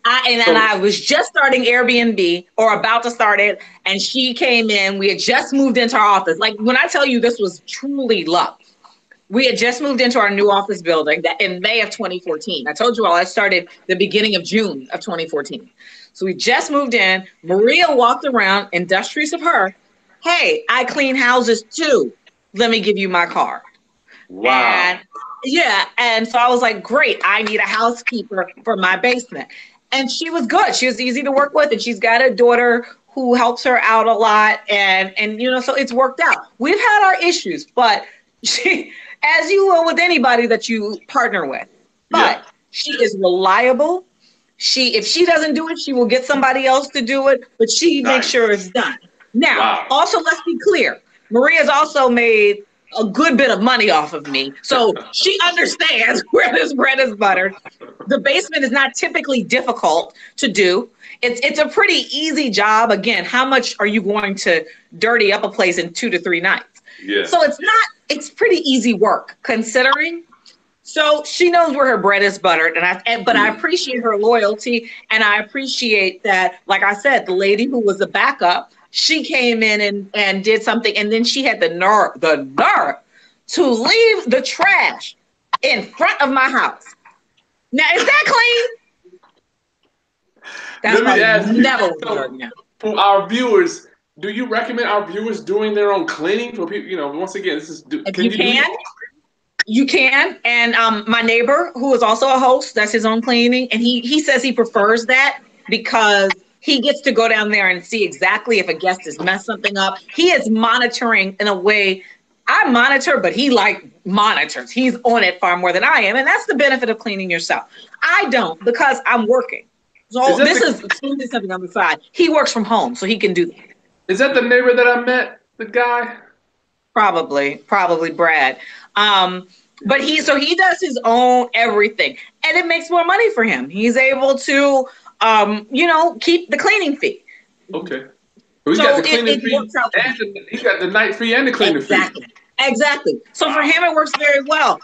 I was just starting Airbnb or about to start it. And she came in. We had just moved into our office. Like when I tell you this was truly luck. We had just moved into our new office building in May of 2014. I told you all I started the beginning of June of 2014. So we just moved in. Maria walked around, industrious of her. Hey, I clean houses too. Let me give you my card. Wow. And so I was like, great, I need a housekeeper for my basement. And she was good. She was easy to work with. And she's got a daughter who helps her out a lot. And so it's worked out. We've had our issues, but she, as you will with anybody that you partner with, but she is reliable. If she doesn't do it, she will get somebody else to do it, but she makes sure it's done. Now, also, let's be clear. Maria's also made a good bit of money off of me. So she understands where this bread is buttered. The basement is not typically difficult to do. It's a pretty easy job. Again, how much are you going to dirty up a place in 2 to 3 nights? Yeah. So it's pretty easy work considering. So she knows where her bread is buttered, but I appreciate her loyalty, and I appreciate that, like I said, the lady who was the backup, she came in and did something, and then she had the nerve to leave the trash in front of my house. Now, is that clean? That's Let me ask you, never for our viewers, do you recommend our viewers doing their own cleaning? For people, once again, this is you can. And my neighbor, who is also a host, that's his own cleaning, and he says he prefers that because he gets to go down there and see exactly if a guest has messed something up. He is monitoring in a way. I monitor, but he monitors. He's on it far more than I am, and that's the benefit of cleaning yourself. I don't, because I'm working. So this is something on the side. He works from home, so he can do that. Is that the neighbor that I met? The guy? Probably Brad. But he does his own everything, and it makes more money for him. He's able to, keep the cleaning fee. Okay. So he's got the cleaning fee, and he's got the night fee and the cleaning fee. Exactly. So for him, it works very well.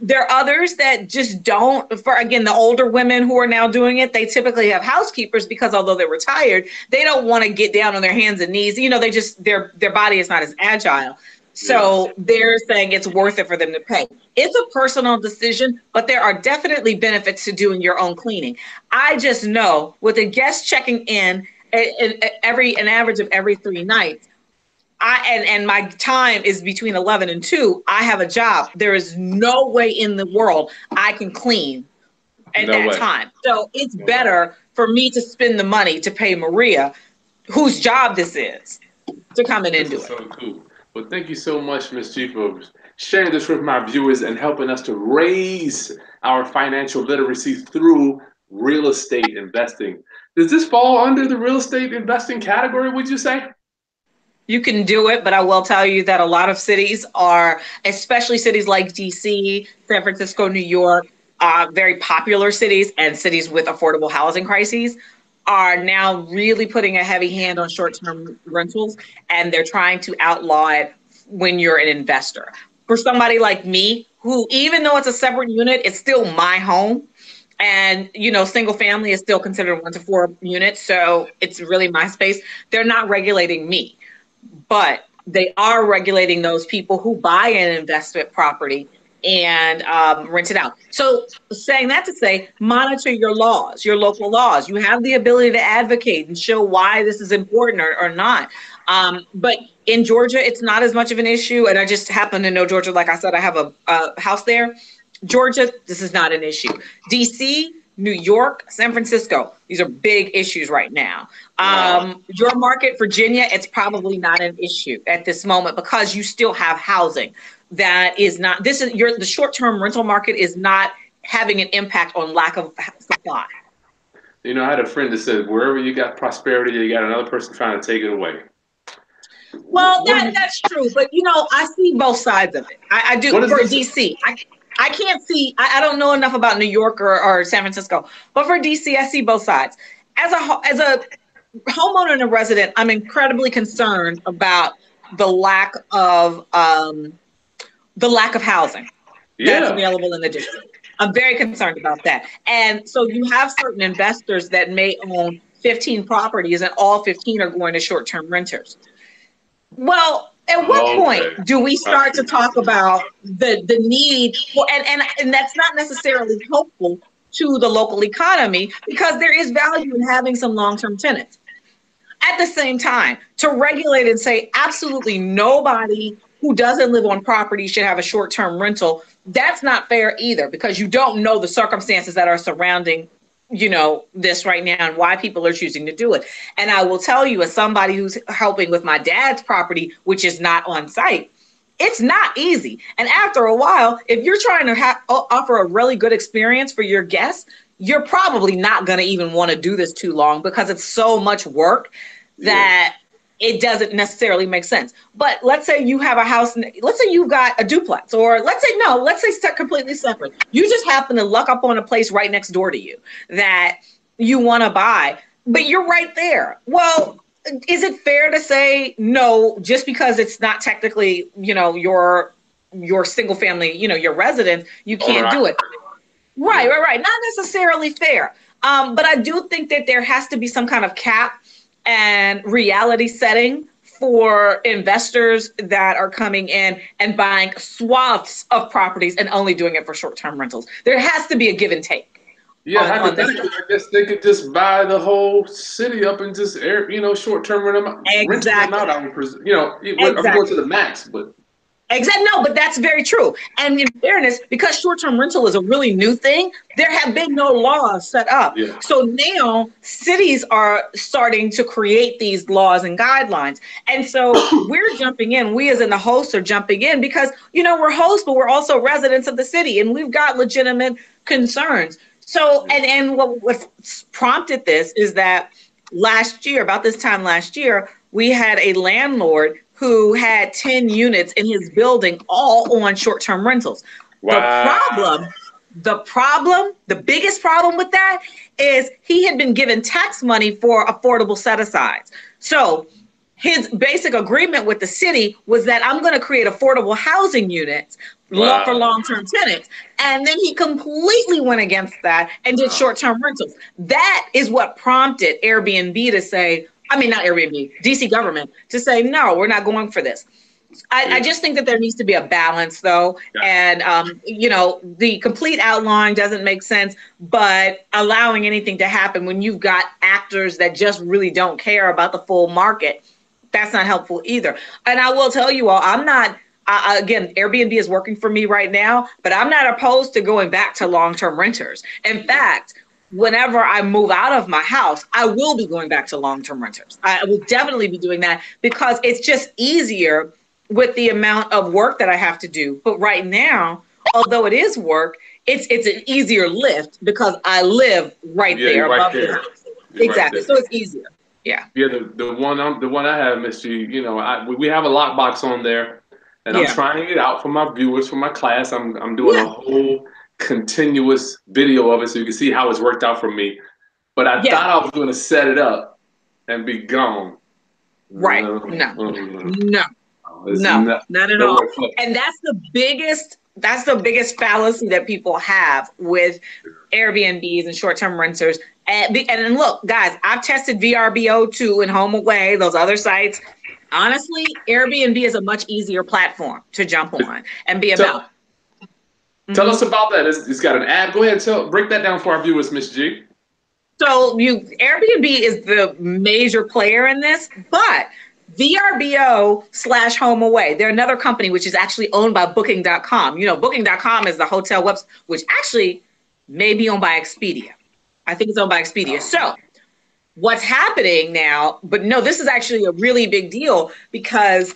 There are others that just don't. For again, the older women who are now doing it, they typically have housekeepers because although they're retired, they don't want to get down on their hands and knees. They just their body is not as agile. So they're saying it's worth it for them to pay. It's a personal decision, but there are definitely benefits to doing your own cleaning. I just know with a guest checking in an average of every 3 nights, and my time is between 11 and 2. I have a job. There is no way in the world I can clean at that time. So it's better for me to spend the money to pay Maria, whose job this is, to come in and do it. So cool. Well, thank you so much, Ms. G, for sharing this with my viewers and helping us to raise our financial literacy through real estate investing. Does this fall under the real estate investing category, would you say? You can do it, but I will tell you that a lot of cities are, especially cities like DC, San Francisco, New York, very popular cities and cities with affordable housing crises, are now really putting a heavy hand on short-term rentals, and they're trying to outlaw it when you're an investor. For somebody like me, who even though it's a separate unit, it's still my home. And, single family is still considered 1 to 4 units. So it's really my space. They're not regulating me, but they are regulating those people who buy an investment property and rent it out. So saying that to say, monitor your laws, your local laws. You have the ability to advocate and show why this is important or not. But in Georgia, it's not as much of an issue. And I just happen to know Georgia. Like I said, I have a house there. Georgia, this is not an issue. DC, New York, San Francisco, these are big issues right now. Your market, Virginia, it's probably not an issue at this moment because you still have housing. That is not, the short-term rental market is not having an impact on lack of supply. I had a friend that said, wherever you got prosperity, you got another person trying to take it away. Well, that's true. But, I see both sides of it. I do. For DC, I can't see, I don't know enough about New York or San Francisco, but for DC, I see both sides. As a homeowner and a resident, I'm incredibly concerned about the lack of housing that's available in the district. I'm very concerned about that. And so you have certain investors that may own 15 properties and all 15 are going to short-term renters. Well, at what point do we start to talk about the need for, and that's not necessarily helpful to the local economy because there is value in having some long-term tenants. At the same time, to regulate and say absolutely nobody who doesn't live on property should have a short-term rental, that's not fair either because you don't know the circumstances that are surrounding this right now and why people are choosing to do it. And I will tell you, as somebody who's helping with my dad's property, which is not on site, it's not easy. And after a while, if you're trying to offer a really good experience for your guests, you're probably not going to even want to do this too long because it's so much work that it doesn't necessarily make sense. But let's say you have a house, let's say you've got a duplex, or let's say completely separate. You just happen to luck up on a place right next door to you that you want to buy, but you're right there. Well, is it fair to say no, just because it's not technically, your single family, your residence, you can't do it? Right. Not necessarily fair. But I do think that there has to be some kind of cap and reality setting for investors that are coming in and buying swaths of properties and only doing it for short-term rentals. There has to be a give and take. Yeah, hypothetically, I guess they could just buy the whole city up and just short-term rent them out. I would presume, I'm going to the max, but. Exactly. No, but that's very true. And in fairness, because short-term rental is a really new thing, there have been no laws set up. Yeah. So now cities are starting to create these laws and guidelines. And so we're jumping in. We as in the hosts are jumping in because, we're hosts, but we're also residents of the city and we've got legitimate concerns. So, and what prompted this is that about this time last year, we had a landlord who had 10 units in his building, all on short-term rentals. Wow. The biggest problem with that is he had been given tax money for affordable set-asides. So his basic agreement with the city was that I'm going to create affordable housing units for long-term tenants. And then he completely went against that and did short-term rentals. That is what prompted Airbnb to say, not Airbnb, DC government to say, no, we're not going for this. I just think that there needs to be a balance, though. Yeah. And, the complete outline doesn't make sense, but allowing anything to happen when you've got actors that just really don't care about the full market, that's not helpful either. And I will tell you all, again, Airbnb is working for me right now, but I'm not opposed to going back to long-term renters. In fact, whenever I move out of my house, I will be going back to long-term renters. I will definitely be doing that because it's just easier with the amount of work that I have to do. But right now, although it is work, it's an easier lift because I live right there above the house. Exactly. Right, so it's easier. Yeah. Yeah. The one I have, Miss G, we have a lockbox on there, and I'm trying it out for my viewers for my class. I'm doing a whole continuous video of it so you can see how it's worked out for me. But I thought I was going to set it up and be gone. Right. No, not at all. And that's the biggest fallacy that people have with Airbnbs and short-term renters. And look, guys, I've tested VRBO too and HomeAway, those other sites. Honestly, Airbnb is a much easier platform to jump on and be about. Tell us about that. It's got an ad. Go ahead and break that down for our viewers, Miss G. So Airbnb is the major player in this, but VRBO/HomeAway, they're another company which is actually owned by Booking.com. Booking.com is the hotel website, which actually may be owned by Expedia. I think it's owned by Expedia. So what's happening now, but no, this is actually a really big deal because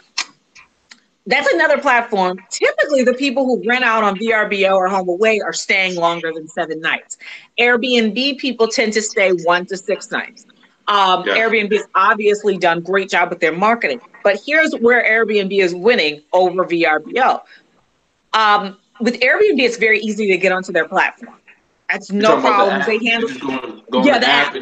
that's another platform. Typically, the people who rent out on VRBO or HomeAway are staying longer than 7 nights. Airbnb people tend to stay 1 to 6 nights. Airbnb has obviously done a great job with their marketing, but here's where Airbnb is winning over VRBO. With Airbnb, it's very easy to get onto their platform. That's no problem. They handle the app.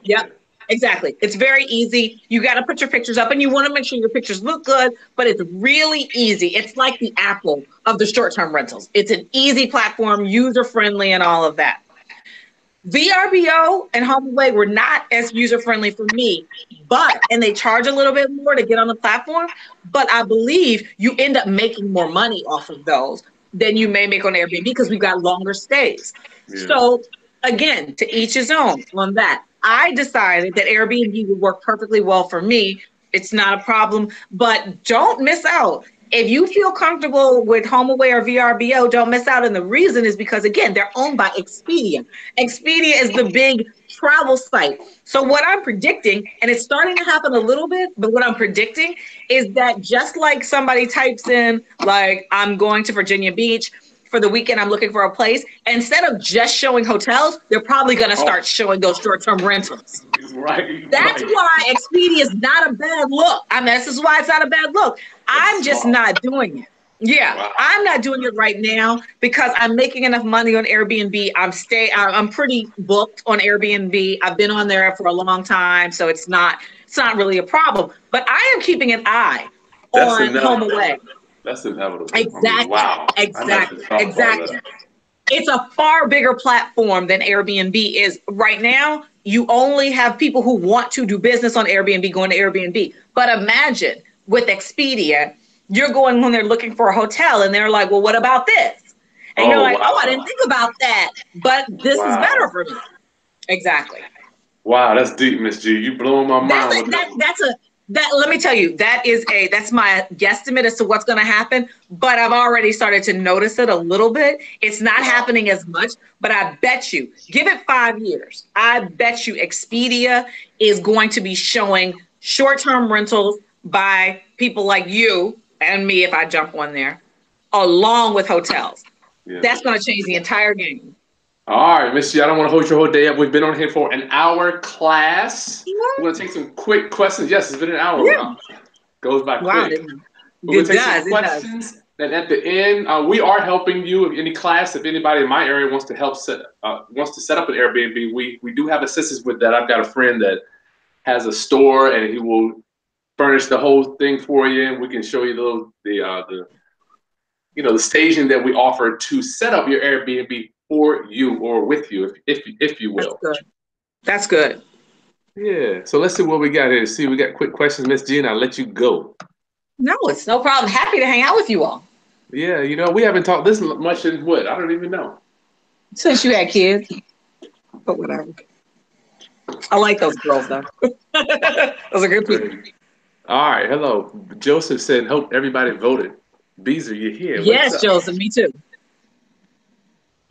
Yep. Exactly. It's very easy. You got to put your pictures up and you want to make sure your pictures look good, but it's really easy. It's like the Apple of the short-term rentals. It's an easy platform, user-friendly and all of that. VRBO and HomeAway were not as user-friendly for me, and they charge a little bit more to get on the platform, but I believe you end up making more money off of those than you may make on Airbnb because we've got longer stays. Yeah. So again, to each his own on that. I decided that Airbnb would work perfectly well for me. It's not a problem, but don't miss out. If you feel comfortable with HomeAway or VRBO, don't miss out. And the reason is because, again, they're owned by Expedia. Expedia is the big travel site. So what I'm predicting, and it's starting to happen a little bit, but what I'm predicting is that just like somebody types in, like, I'm going to Virginia Beach, for the weekend, I'm looking for a place. Instead of just showing hotels, they're probably going to start showing those short-term rentals. Right. That's why Expedia is not a bad look. I mean, this is why it's not a bad look. I'm just not doing it. Yeah, wow. I'm not doing it right now because I'm making enough money on Airbnb. I'm pretty booked on Airbnb. I've been on there for a long time, so it's not really a problem. But I am keeping an eye on HomeAway. That's inevitable. Exactly. I mean, wow. Exactly. It's a far bigger platform than Airbnb is right now. You only have people who want to do business on Airbnb going to Airbnb. But imagine with Expedia, you're going when they're looking for a hotel and they're like, well, what about this? And you're like, I didn't think about that, but this is better for me. Exactly. Wow, that's deep, Miss G. You blowing my mind. Let me tell you, that's my guesstimate as to what's going to happen. But I've already started to notice it a little bit. It's not happening as much, but I bet you, give it 5 years. I bet you Expedia is going to be showing short-term rentals by people like you and me if I jump on there, along with hotels. Yeah. That's going to change the entire game. All right, Miss G, I don't want to hold your whole day up. We've been on here for an hour class. We're going to take some quick questions. Yes, it's been an hour. Yeah. Goes by quick. We're going to take some questions. And at the end, we are helping you. If any class, if anybody in my area wants to help set up an Airbnb, we do have assistance with that. I've got a friend that has a store, and he will furnish the whole thing for you, and we can show you the staging that we offer to set up your Airbnb for you or with you, if you will. That's good. Yeah. So let's see what we got here. See, we got quick questions, Miss G, and I'll let you go. No, it's no problem. Happy to hang out with you all. Yeah, we haven't talked this much in what? I don't even know. Since you had kids. But whatever. I like those girls, though. Those are good people. All right, hello. Joseph said, hope everybody voted. Beezer, you here? Yes, Joseph, me too.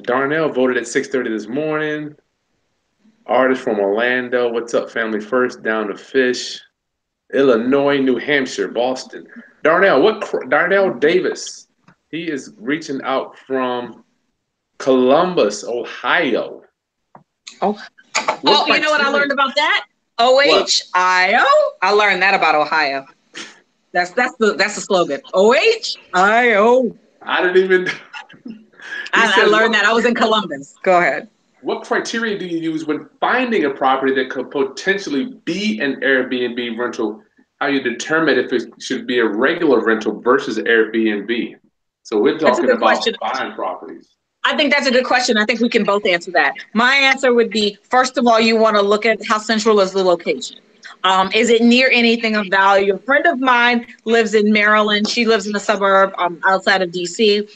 Darnell voted at 6:30 this morning. Artist from Orlando, what's up, family first, down to Fish. Illinois, New Hampshire, Boston. Darnell Davis, he is reaching out from Columbus, Ohio. You know what I learned about that? OHIO. I learned that about Ohio. That's the slogan. OHIO. I didn't even. I learned that. I was in Columbus. Go ahead. What criteria do you use when finding a property that could potentially be an Airbnb rental? How you determine if it should be a regular rental versus Airbnb? So we're talking about buying properties. I think that's a good question. I think we can both answer that. My answer would be, first of all, you want to look at how central is the location. Is it near anything of value? A friend of mine lives in Maryland. She lives in a suburb outside of DC,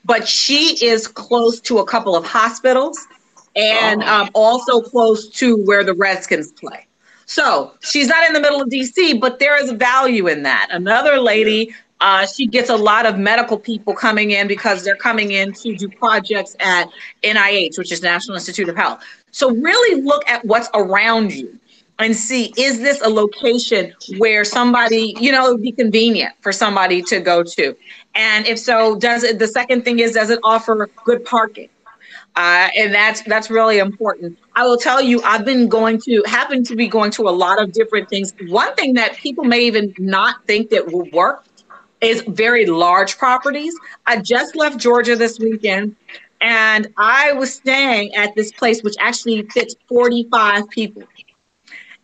but she is close to a couple of hospitals and also close to where the Redskins play. So she's not in the middle of DC, but there is value in that. Another lady, she gets a lot of medical people coming in because they're coming in to do projects at NIH, which is National Institute of Health. So really look at what's around you and see, is this a location where somebody, it would be convenient for somebody to go to? And if so, the second thing is, does it offer good parking? And that's really important. I will tell you, happen to be going to a lot of different things. One thing that people may even not think that will work is very large properties. I just left Georgia this weekend, and I was staying at this place which actually fits 45 people.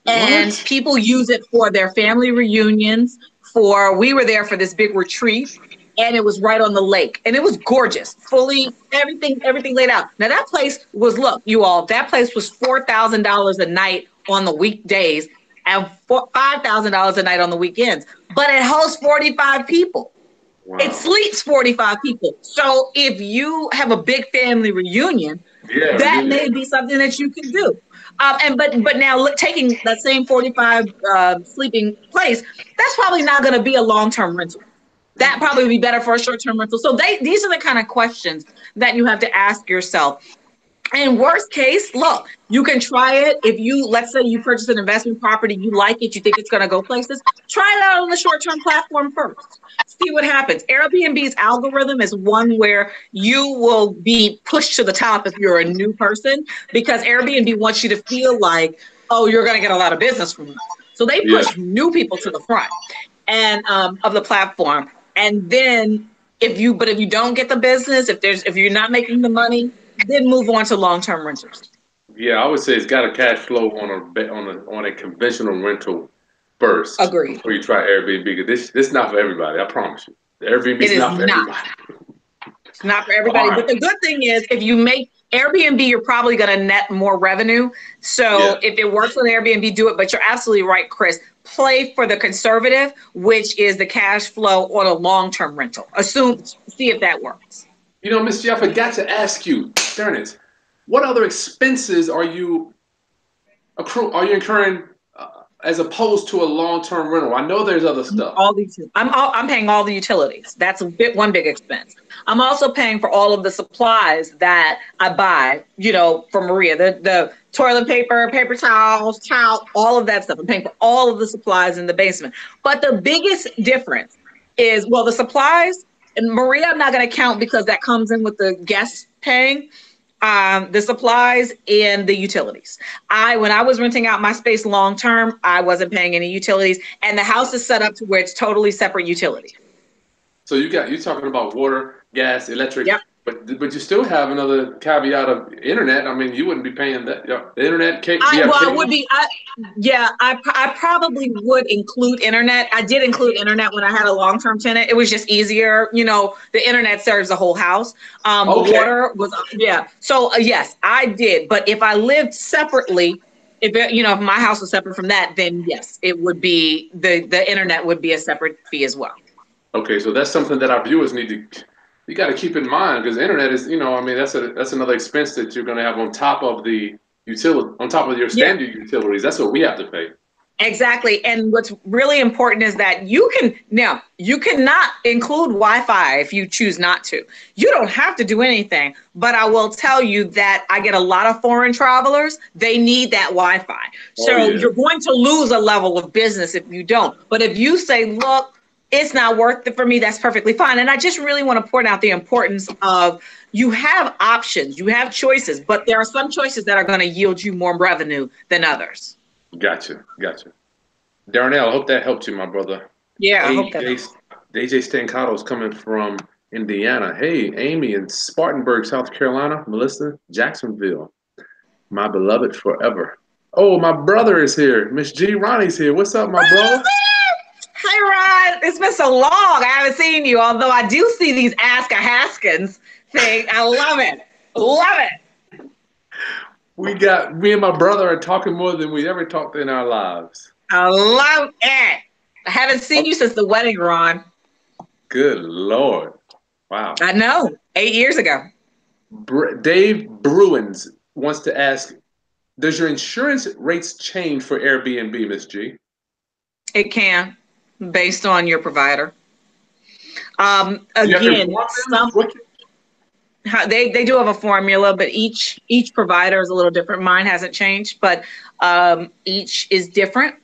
And people use it for their family reunions. We were there for this big retreat, and it was right on the lake, and it was gorgeous, fully everything laid out. Now that place was, that place was $4,000 a night on the weekdays and $5,000 a night on the weekends, but it hosts 45 people. Wow. It sleeps 45 people. So if you have a big family reunion, that may be something that you can do. But now taking that same 45 sleeping place, that's probably not going to be a long-term rental. That probably would be better for a short-term rental. So these are the kind of questions that you have to ask yourself. And worst case, look, you can try it. If you, let's say you purchase an investment property, you like it, you think it's going to go places, try it out on the short-term platform first. See what happens. Airbnb's algorithm is one where you will be pushed to the top if you're a new person, because Airbnb wants you to feel like, oh, you're going to get a lot of business from us. So they push new people to the front and of the platform. And then if you don't get the business, if you're not making the money, then move on to long-term renters. Yeah, I would say it's got a cash flow on a conventional rental first. Agreed. Before you try Airbnb, because this is not for everybody. I promise you, Airbnb is not for everybody. It's not for everybody. But the good thing is, if you make Airbnb, you're probably going to net more revenue. So if it works with Airbnb, do it. But you're absolutely right, Chris. Play for the conservative, which is the cash flow on a long-term rental. See if that works. You know, Miss G, I forgot to ask you, darn it, what other expenses are you incurring as opposed to a long-term rental? I know there's other stuff. I'm paying all the utilities. That's one big expense. I'm also paying for all of the supplies that I buy, for Maria, the toilet paper, paper towels, all of that stuff. I'm paying for all of the supplies in the basement. But the biggest difference is, the supplies, and Maria, I'm not going to count because that comes in with the guests paying, the supplies and the utilities. When I was renting out my space long term, I wasn't paying any utilities, and the house is set up to where it's totally separate utilities. So you're talking about water, gas, electric. Yep. But you still have another caveat of internet. I mean, you wouldn't be paying that. The internet cable. I would be. I probably would include internet. I did include internet when I had a long-term tenant. It was just easier. The internet serves the whole house. Water was So yes, I did. But if I lived separately, if my house was separate from that, then yes, it would be the internet would be a separate fee as well. Okay, so that's something that our viewers you got to keep in mind, because internet is, that's another expense that you're going to have on top of the utility, on top of your standard utilities. That's what we have to pay. Exactly. And what's really important is that you cannot include Wi-Fi if you choose not to. You don't have to do anything, but I will tell you that I get a lot of foreign travelers. They need that Wi-Fi. So you're going to lose a level of business if you don't. But if you say, look, it's not worth it for me, that's perfectly fine. And I just really want to point out the importance of, you have options, you have choices, but there are some choices that are going to yield you more revenue than others. Gotcha. Darnell, I hope that helped you, my brother. Yeah, I hope that helps. DJ Stancato is coming from Indiana. Hey, Amy in Spartanburg, South Carolina. Melissa, Jacksonville. My beloved forever. Oh, my brother is here. Miss G. Ronnie's here. What's up, my brother? Hey, Ron, it's been so long. I haven't seen you, although I do see these Ask a Haskins thing. I love it. Me and my brother are talking more than we ever talked in our lives. I love it. I haven't seen you since the wedding, Ron. Good Lord. Wow. I know. 8 years ago. Dave Bruins wants to ask, does your insurance rates change for Airbnb, Miss G? It can, based on your provider. Again, they do have a formula, but each provider is a little different. Mine hasn't changed, but each is different.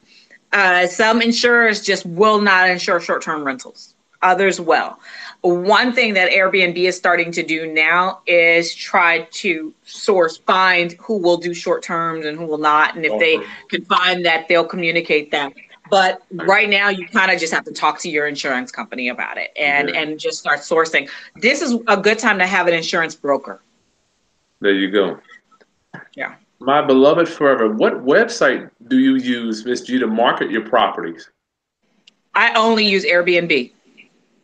Some insurers just will not insure short-term rentals. Others will. One thing that Airbnb is starting to do now is try to find who will do short terms and who will not. And if they can find that, they'll communicate that. But right now, you kind of just have to talk to your insurance company about it and just start sourcing. This is a good time to have an insurance broker. There you go. Yeah. My beloved forever, what website do you use, Miss G, to market your properties? I only use Airbnb.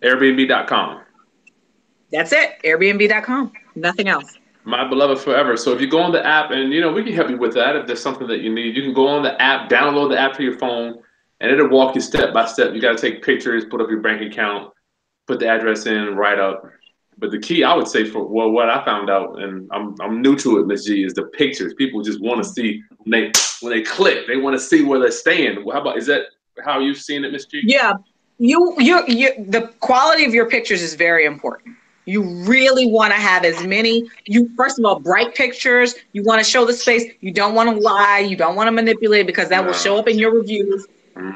AirBNB.com. That's it. Airbnb.com. Nothing else. My beloved forever. So if you go on the app, and we can help you with that if there's something that you need, you can go on the app, download the app to your phone, and it'll walk you step by step. You got to take pictures, put up your bank account, put the address in, write up. But the key, I would say, what I found out, and I'm new to it, Miss G, is the pictures. People just want to see when they click, they want to see where they're staying. How about, is that how you've seen it, Miss G? Yeah. The quality of your pictures is very important. You really want to have as many, first of all, bright pictures. You want to show the space. You don't want to lie. You don't want to manipulate because that will show up in your reviews.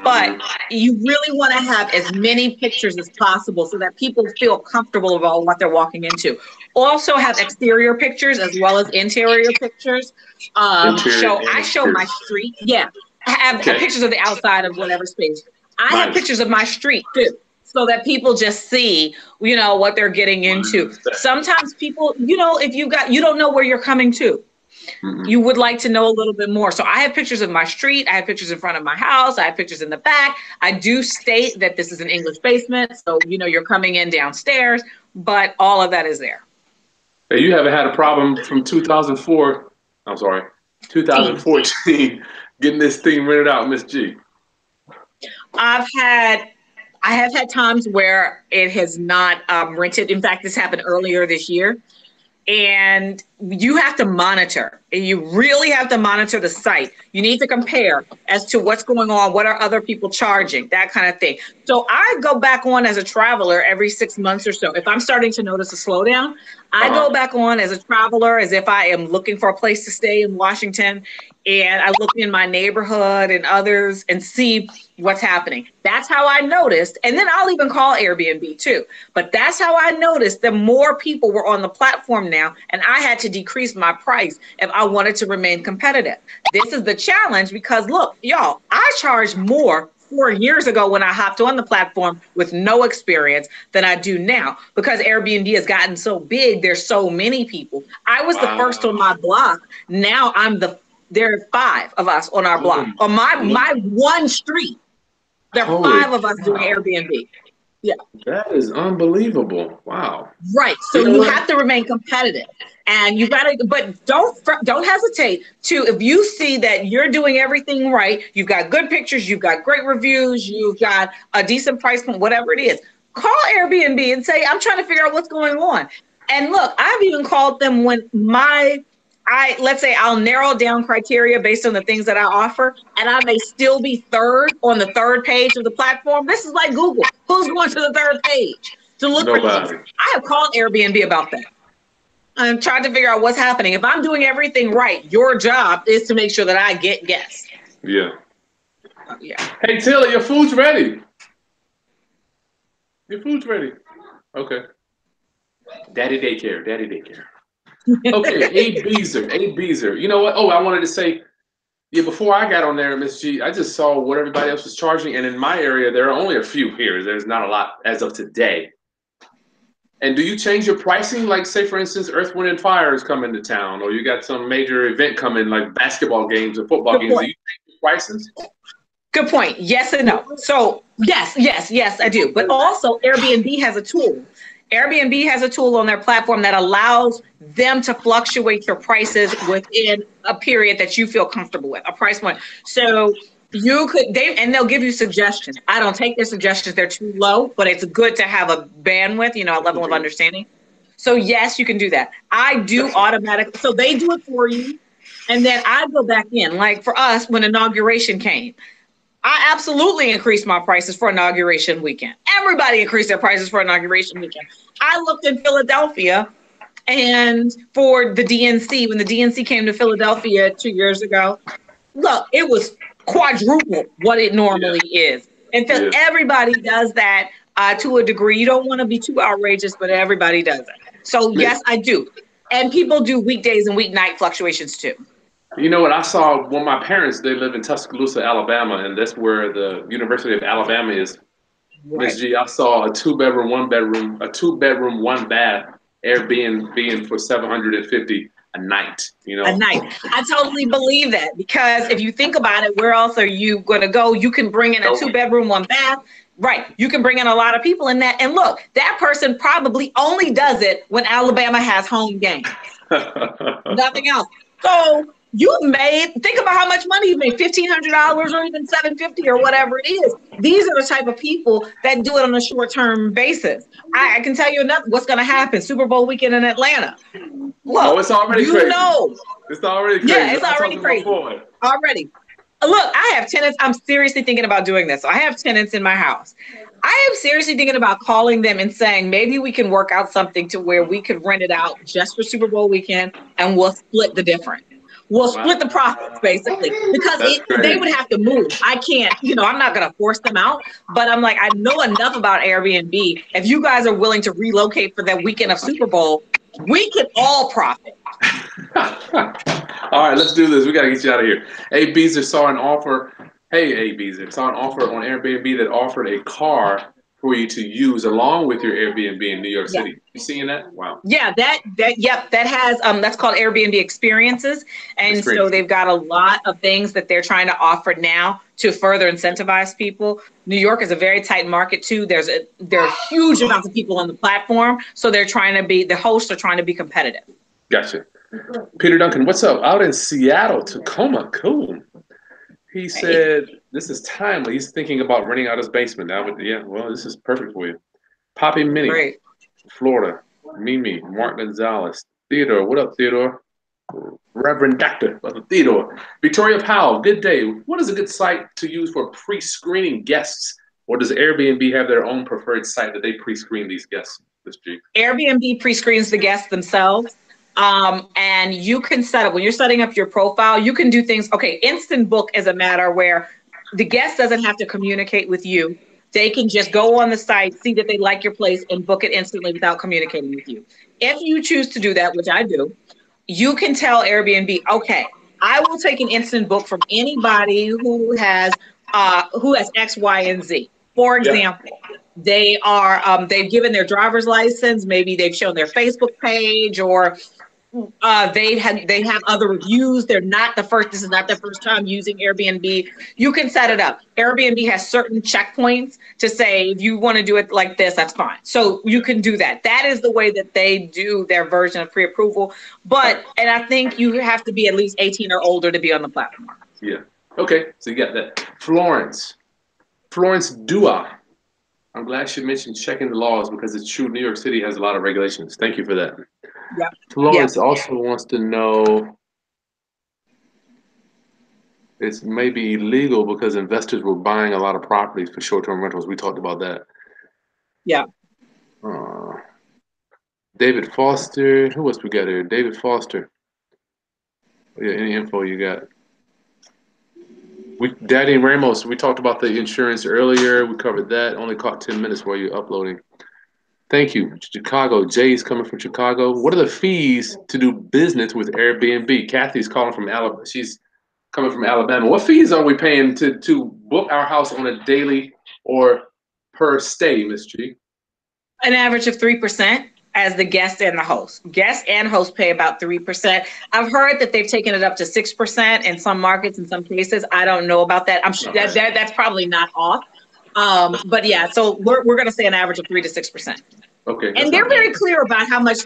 But you really want to have as many pictures as possible so that people feel comfortable about what they're walking into. Also have exterior pictures as well as interior pictures. I show my street. Yeah. I have pictures of the outside of whatever space. I have pictures of my street too, so that people just see, what they're getting into. Sometimes people, if you don't know where you're coming to. You would like to know a little bit more. So I have pictures of my street. I have pictures in front of my house. I have pictures in the back. I do state that this is an English basement. So, you're coming in downstairs, but all of that is there. Hey, you haven't had a problem from 2014, getting this thing rented out, Miss G. I have had times where it has not rented. In fact, this happened earlier this year. And you have to monitor. You really have to monitor the site. You need to compare as to what's going on. What are other people charging? That kind of thing. So I go back on as a traveler every 6 months or so. If I'm starting to notice a slowdown, I go back on as a traveler, as if I am looking for a place to stay in Washington. And I look in my neighborhood and others and see what's happening. That's how I noticed. And then I'll even call Airbnb too. But that's how I noticed that more people were on the platform now, and I had to decrease my price if I wanted to remain competitive. This is the challenge because look, y'all, I charged more 4 years ago when I hopped on the platform with no experience than I do now because Airbnb has gotten so big. There's so many people. I was the first on my block. Now there are 5 of us on our block. On my one street, there are 5 of us doing Airbnb. Yeah. That is unbelievable. Wow. Right. So you have to remain competitive. And you gotta, but don't hesitate to, if you see that you're doing everything right, you've got good pictures, you've got great reviews, you've got a decent price point, whatever it is, call Airbnb and say, I'm trying to figure out what's going on. And look, I've even called them when let's say I'll narrow down criteria based on the things that I offer, and I may still be third on the third page of the platform. This is like Google. Who's going to the third page to look for things? I have called Airbnb about that. I'm trying to figure out what's happening. If I'm doing everything right, your job is to make sure that I get guests. Yeah. Hey, Taylor, your food's ready. Your food's ready. Okay. Daddy daycare. Okay, A Beezer. You know what? Oh, I wanted to say, before I got on there, Miss G, I just saw what everybody else was charging, and in my area, there are only a few here. There's not a lot as of today. And do you change your pricing? Like, say, for instance, Earth, Wind, and Fire is coming to town, or you got some major event coming, like basketball games or football games. Do you change your prices? Good point. Yes and no. So yes, I do. But also, Airbnb has a tool. Airbnb has a tool on their platform that allows them to fluctuate your prices within a period that you feel comfortable with, a price point. So they'll give you suggestions. I don't take their suggestions. They're too low, but it's good to have a bandwidth, a level of understanding. So yes, you can do that. I do automatically. So they do it for you. And then I go back in, like for us, when inauguration came, I absolutely increased my prices for inauguration weekend. Everybody increased their prices for inauguration weekend. I looked in Philadelphia and for the DNC, when the DNC came to Philadelphia 2 years ago, look, it was quadruple what it normally is. And everybody does that to a degree. You don't want to be too outrageous, but everybody does it. So yes, I do. And people do weekdays and weeknight fluctuations too. You know what I saw? Well, my parents, they live in Tuscaloosa, Alabama, and that's where the University of Alabama is. Miss G, I saw a 2-bedroom, 1-bedroom, a 2-bedroom, 1-bath Airbnb for $750 a night. A night. I totally believe that because if you think about it, where else are you going to go? You can bring in a 2-bedroom, 1-bath. Right. You can bring in a lot of people in that. And look, that person probably only does it when Alabama has home games. Nothing else. So think about how much money you've made, $1,500 or even $750 or whatever it is. These are the type of people that do it on a short-term basis. I can tell you what's going to happen. Super Bowl weekend in Atlanta. Look, it's already crazy. It's already crazy. Yeah, it's already crazy. Already. Look, I have tenants. I'm seriously thinking about doing this. So I have tenants in my house. I am seriously thinking about calling them and saying maybe we can work out something to where we could rent it out just for Super Bowl weekend and we'll split the difference. We'll split the profits basically because That's they great. would have to move. I can't, I'm not going to force them out, but I'm like, I know enough about Airbnb. If you guys are willing to relocate for that weekend of Super Bowl, we can all profit. All right, let's do this. We got to get you out of here. A. Beezer saw an offer. Hey, A. Beezer saw an offer on Airbnb that offered a car for you to use along with your Airbnb in New York City. You seeing that? Wow. Yeah, that has that's called Airbnb experiences. And so they've got a lot of things that they're trying to offer now to further incentivize people. New York is a very tight market too. There are huge amounts of people on the platform. So the hosts are trying to be competitive. Gotcha. Peter Duncan, what's up? Out in Seattle, Tacoma, cool. He said, this is timely. He's thinking about renting out his basement now. Yeah, well, this is perfect for you. Poppy Minnie, Great. Florida. Mimi, Mark Gonzalez. Theodore, what up, Theodore? Reverend Dr. Theodore. Victoria Powell, good day. What is a good site to use for pre-screening guests? Or does Airbnb have their own preferred site that they pre-screen these guests? Airbnb pre-screens the guests themselves. And you can set up, when you're setting up your profile, you can do things. Okay, instant book is a matter where the guest doesn't have to communicate with you. They can just go on the site, see that they like your place, and book it instantly without communicating with you. If you choose to do that, which I do, you can tell Airbnb, okay, I will take an instant book from anybody who has X, Y, and Z. For example, they've given their driver's license, maybe they've shown their Facebook page, or they have other reviews. This is not their first time using Airbnb. You can set it up. Airbnb has certain checkpoints to say, if you want to do it like this, that's fine. So you can do that. That is the way that they do their version of pre-approval. And I think you have to be at least 18 or older to be on the platform. Yeah. Okay. So you got that. Florence Dua. I'm glad she mentioned checking the laws because it's true. New York City has a lot of regulations. Thank you for that. Yeah. Florence also wants to know it's maybe illegal because investors were buying a lot of properties for short-term rentals. We talked about that. Yeah. David Foster. Who else we got here? David Foster. Yeah, any info you got? Daddy Ramos, we talked about the insurance earlier. We covered that. Only caught 10 minutes while you're uploading. Thank you. Chicago. Jay's coming from Chicago. What are the fees to do business with Airbnb? Kathy's calling from Alabama. She's coming from Alabama. What fees are we paying to book our house on a daily or per stay, Ms. G? An average of 3% as the guest and the host. Guest and host pay about 3%. I've heard that they've taken it up to 6% in some markets, in some cases. I don't know about that. I'm sure that's probably not off. But yeah, so we're going to say an average of 3 to 6%. Okay. And they're very clear about how much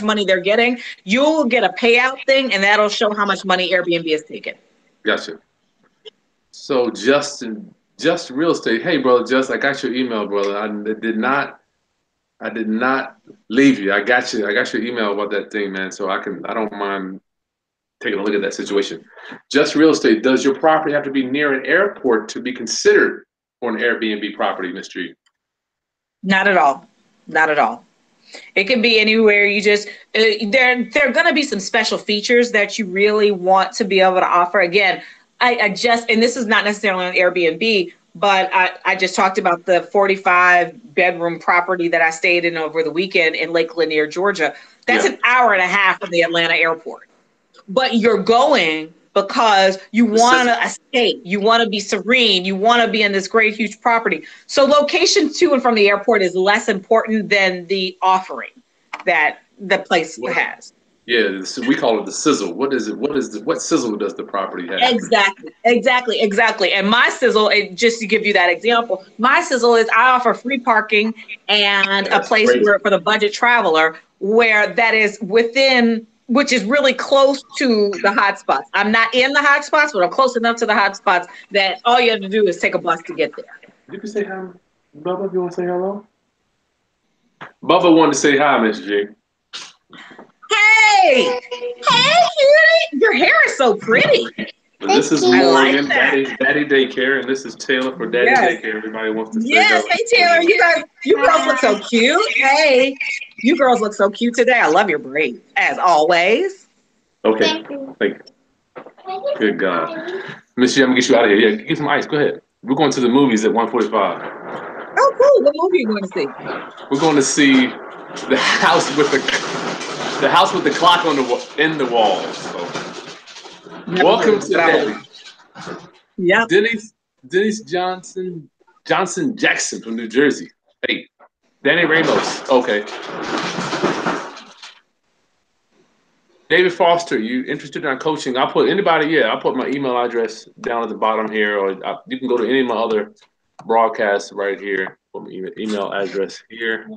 money they're getting. You'll get a payout thing, and that'll show how much money Airbnb is taking. Gotcha. So Just Real Estate. Hey, brother, I got your email, brother. I did not leave you. I got you. I got your email about that thing, man. So I don't mind taking a look at that situation. Just Real Estate. Does your property have to be near an airport to be considered for an Airbnb property, Ms. G? Not at all. Not at all. It can be anywhere. You just there are going to be some special features that you really want to be able to offer. Again, and this is not necessarily on Airbnb, but I just talked about the 45-bedroom property that I stayed in over the weekend in Lake Lanier, Georgia. That's an hour and a half from the Atlanta airport. But you're going because you want to escape. You want to be serene. You want to be in this great, huge property. So location to and from the airport is less important than the offering that the place has. Yeah, we call it the sizzle. What is it? What sizzle does the property have? Exactly. And my sizzle, just to give you that example, my sizzle is I offer free parking and a place for the budget traveler where that is within, which is really close to the hotspots. I'm not in the hotspots, but I'm close enough to the hotspots that all you have to do is take a bus to get there. You can say hi, Bubba. You want to say hello? Bubba wanted to say hi, Miss G. Hey, your hair is so pretty. This is I like Morgan, that. Daddy Daycare, and this is Taylor for Daddy Yes. Daycare. Everybody wants to say Yes. hello. Hey, Taylor, you girls look so cute. Hey, you girls look so cute today. I love your braids, as always. Okay. Thank you. Good God. Miss G, I'm going to get you out of here. Yeah, get some ice. Go ahead. We're going to the movies at 1:45. Oh, cool. What movie are you going to see? We're going to see the house with the clock in the wall. So, welcome to Daddy. Yep. Dennis Johnson Jackson from New Jersey. Hey, Danny Ramos. Okay. David Foster, you interested in coaching? I'll put my email address down at the bottom here, or you can go to any of my other broadcasts right here. Put my email address here.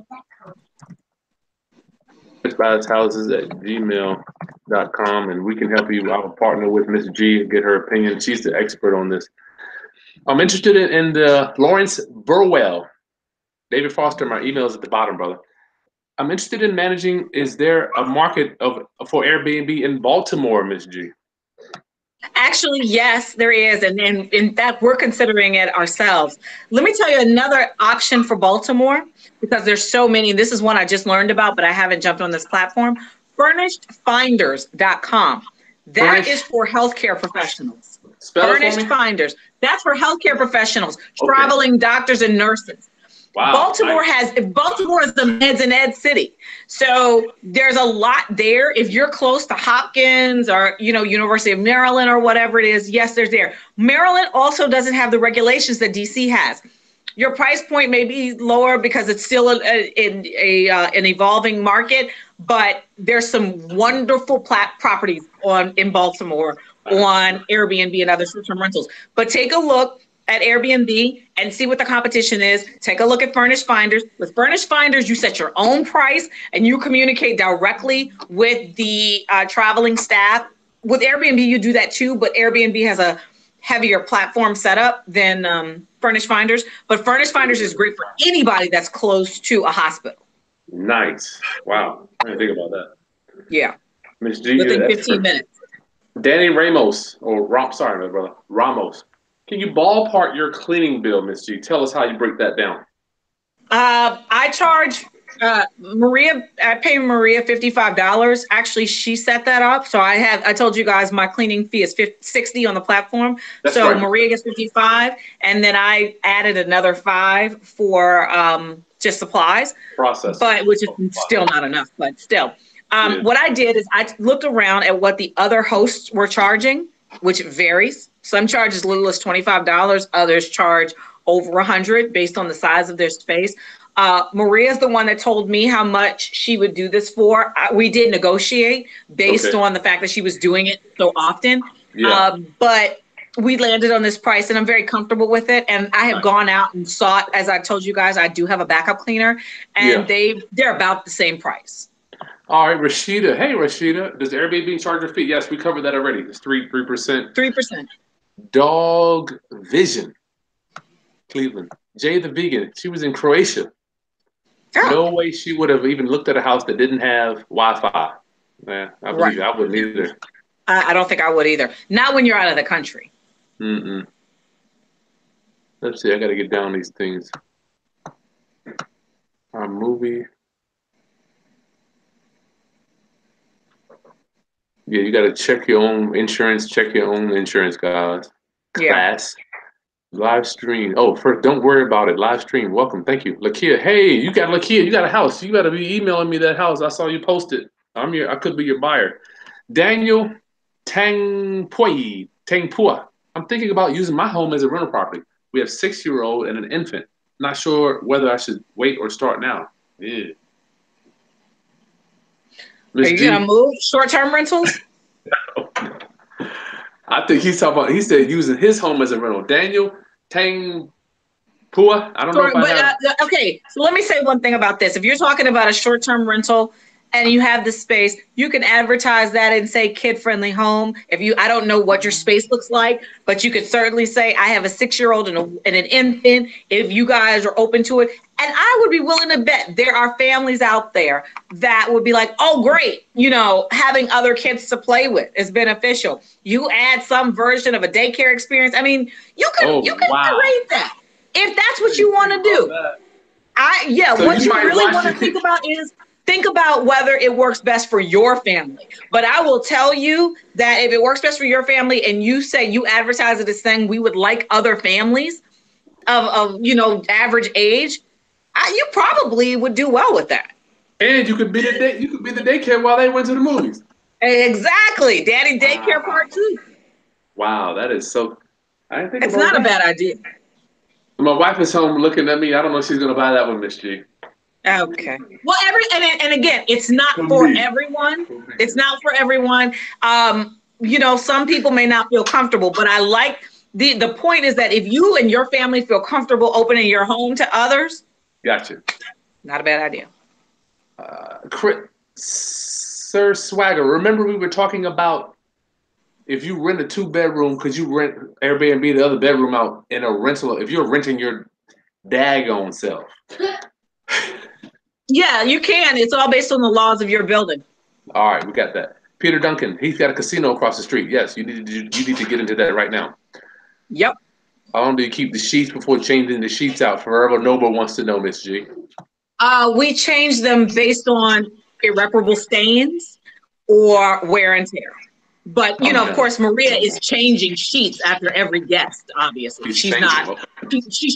Houses@gmail.com, and we can help you. I'll partner with Miss G and get her opinion. She's the expert on this. I'm interested in the Lawrence Burwell. David Foster, my email is at the bottom, brother. I'm interested in managing. Is there a market for Airbnb in Baltimore, Miss G? Actually, yes, there is. And in fact, we're considering it ourselves. Let me tell you another option for Baltimore, because there's so many. This is one I just learned about, but I haven't jumped on this platform. FurnishedFinders.com. That is for healthcare professionals. Furnished Finders. That's for healthcare professionals, traveling doctors and nurses. Wow. Baltimore is a meds and ed city. So there's a lot there. If you're close to Hopkins or, University of Maryland or whatever it is, yes, there's there. Maryland also doesn't have the regulations that DC has. Your price point may be lower because it's still an evolving market, but there's some wonderful properties in Baltimore on Airbnb and other short-term rentals. But take a look at Airbnb and see what the competition is. Take a look at Furnished Finders. With Furnished Finders, you set your own price and you communicate directly with the traveling staff. With Airbnb, you do that too, but Airbnb has a heavier platform setup than Furnished Finders. But Furnished Finders is great for anybody that's close to a hospital. Nice. Wow. I didn't think about that. Yeah. Ms. G, within 15 minutes. Danny Ramos, sorry, my brother, Ramos. Can you ballpark your cleaning bill, Miss G? Tell us how you break that down. I charge Maria. I pay Maria $55. Actually, she set that up. So I told you guys my cleaning fee is $60 on the platform. That's so right. Maria gets $55, and then I added another $5 for just supplies. Process, but which is still not enough, but still. What I did is I looked around at what the other hosts were charging, which varies. Some charge as little as $25. Others charge over $100 based on the size of their space. Maria's the one that told me how much she would do this for. We did negotiate based on the fact that she was doing it so often. Yeah. But we landed on this price, and I'm very comfortable with it. And I have gone out and sought, as I told you guys, I do have a backup cleaner, and they're about the same price. All right, Rashida. Hey, Rashida. Does Airbnb charge a fee? Yes, we covered that already. It's 3%. 3%. Dog Vision, Cleveland. Jay the Vegan. She was in Croatia. Oh. No way she would have even looked at a house that didn't have Wi-Fi. Yeah, I believe I wouldn't either. I don't think I would either. Not when you're out of the country. Mm-mm. Let's see. I got to get down these things. Our movie. Yeah, you got to check your own insurance. Check your own insurance, guys. Class. Live stream. Oh, first, don't worry about it. Live stream. Welcome. Thank you. Lakia. Hey, you got a house. You got to be emailing me that house. I saw you post it. I could be your buyer. Daniel Tangpua. I'm thinking about using my home as a rental property. We have a 6-year-old and an infant. Not sure whether I should wait or start now. Yeah. Are you gonna move short-term rentals? I think he said using his home as a rental. Daniel Tangpua. I don't know if I have. Okay, so let me say one thing about this. If you're talking about a short-term rental and you have the space, you can advertise that and say kid-friendly home. I don't know what your space looks like, but you could certainly say I have a 6-year-old and an infant. If you guys are open to it, And I would be willing to bet there are families out there that would be like, oh, great, you know, having other kids to play with is beneficial. You add some version of a daycare experience. I mean, you can create that if that's what you want to do. So what you really want to think about whether it works best for your family. But I will tell you that if it works best for your family and you say you advertise it as saying we would like other families of you know, average age, you probably would do well with that. And you could be the daycare while they went to the movies. Exactly. Daddy daycare part 2. Wow, that is so. I didn't think it's not a bad idea. My wife is home looking at me. I don't know if she's gonna buy that one, Miss G. Okay. Well, and again, it's not for everyone. It's not for everyone. You know, some people may not feel comfortable, but I like the point is that if you and your family feel comfortable opening your home to others, gotcha. Not a bad idea. Sir Swagger, remember we were talking about if you rent a 2-bedroom, could you rent Airbnb the other bedroom out in a rental? If you're renting your daggone self. Yeah, you can. It's all based on the laws of your building. All right, we got that. Peter Duncan, he's got a casino across the street. Yes, you need to get into that right now. Yep. How long do you keep the sheets before changing the sheets out? Forever Noble wants to know, Miss G. We change them based on irreparable stains or wear and tear. But, you know, of course, Maria is changing sheets after every guest, obviously. She's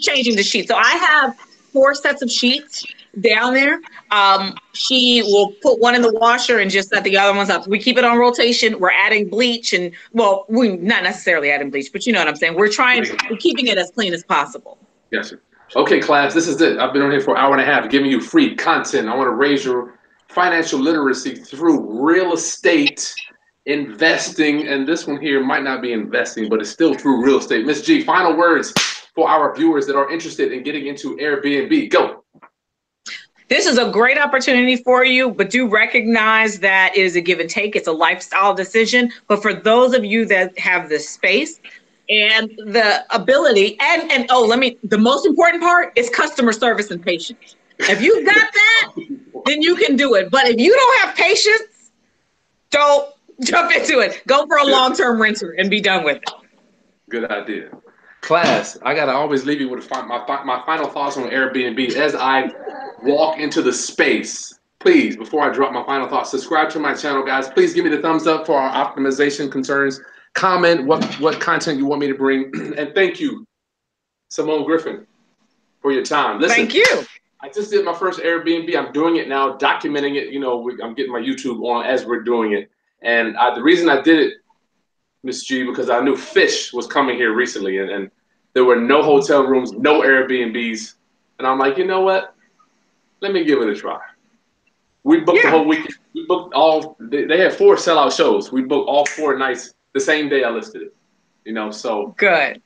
changing the sheets. So I have 4 sets of sheets down there. She will put one in the washer and just set the other ones up. We keep it on rotation. We're adding bleach and, well, we're not necessarily adding bleach, but you know what I'm saying. We're keeping it as clean as possible. Yes, sir. Okay, class, this is it. I've been on here for an hour and a half giving you free content. I want to raise your financial literacy through real estate investing. And this one here might not be investing, but it's still through real estate. Miss G, final words for our viewers that are interested in getting into Airbnb. Go. This is a great opportunity for you, but do recognize that it is a give and take. It's a lifestyle decision. But for those of you that have the space and the ability, the most important part is customer service and patience. If you've got that, then you can do it. But if you don't have patience, don't jump into it. Go for a long-term renter and be done with it. Good idea. Class, I got to always leave you with my final thoughts on Airbnb as I walk into the space. Please, before I drop my final thoughts, subscribe to my channel, guys. Please give me the thumbs up for our optimization concerns. Comment what content you want me to bring. And thank you, Simone Griffin, for your time. Listen, thank you. I just did my first Airbnb. I'm doing it now, documenting it. You know, I'm getting my YouTube on as we're doing it. And the reason I did it, Miss G, because I knew Fish was coming here recently, and there were no hotel rooms, no Airbnbs. And I'm like, you know what? Let me give it a try. We booked the whole weekend. We booked they had 4 sellout shows. We booked all 4 nights the same day I listed it. You know, so. Good.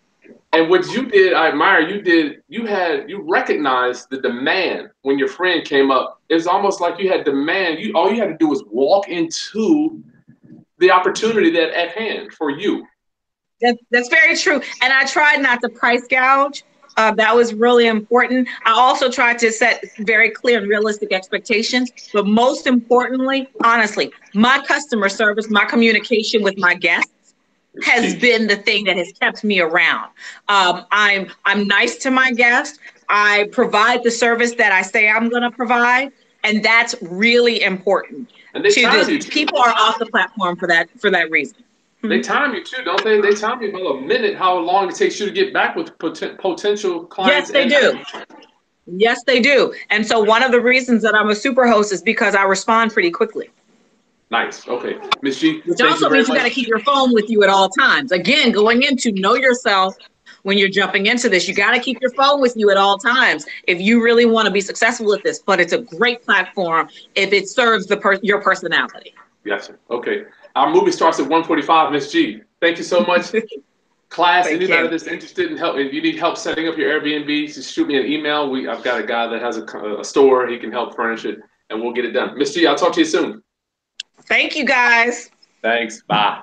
And what you did, I admire, you recognized the demand when your friend came up. It's almost like you had demand. All you had to do was walk into the opportunity that at hand for you. That's very true. And I tried not to price gouge. That was really important. I also tried to set very clear and realistic expectations. But most importantly, honestly, my customer service, my communication with my guests has been the thing that has kept me around. I'm nice to my guests. I provide the service that I say I'm going to provide. And that's really important. And people are off the platform for that reason. They time you too, don't they? They time you about a minute how long it takes you to get back with potential clients. Yes, they do. Yes, they do. And so one of the reasons that I'm a super host is because I respond pretty quickly. Nice. Okay. Ms. G. Which also means you got to keep your phone with you at all times. Again, going into know yourself when you're jumping into this, you got to keep your phone with you at all times if you really want to be successful at this. But it's a great platform if it serves your personality. Yes, sir. Okay. Our movie starts at 1:45, Ms. G. Thank you so much. Class, anybody that's interested in help, if you need help setting up your Airbnb, just shoot me an email. I've got a guy that has a store. He can help furnish it, and we'll get it done. Ms. G, I'll talk to you soon. Thank you, guys. Thanks. Bye.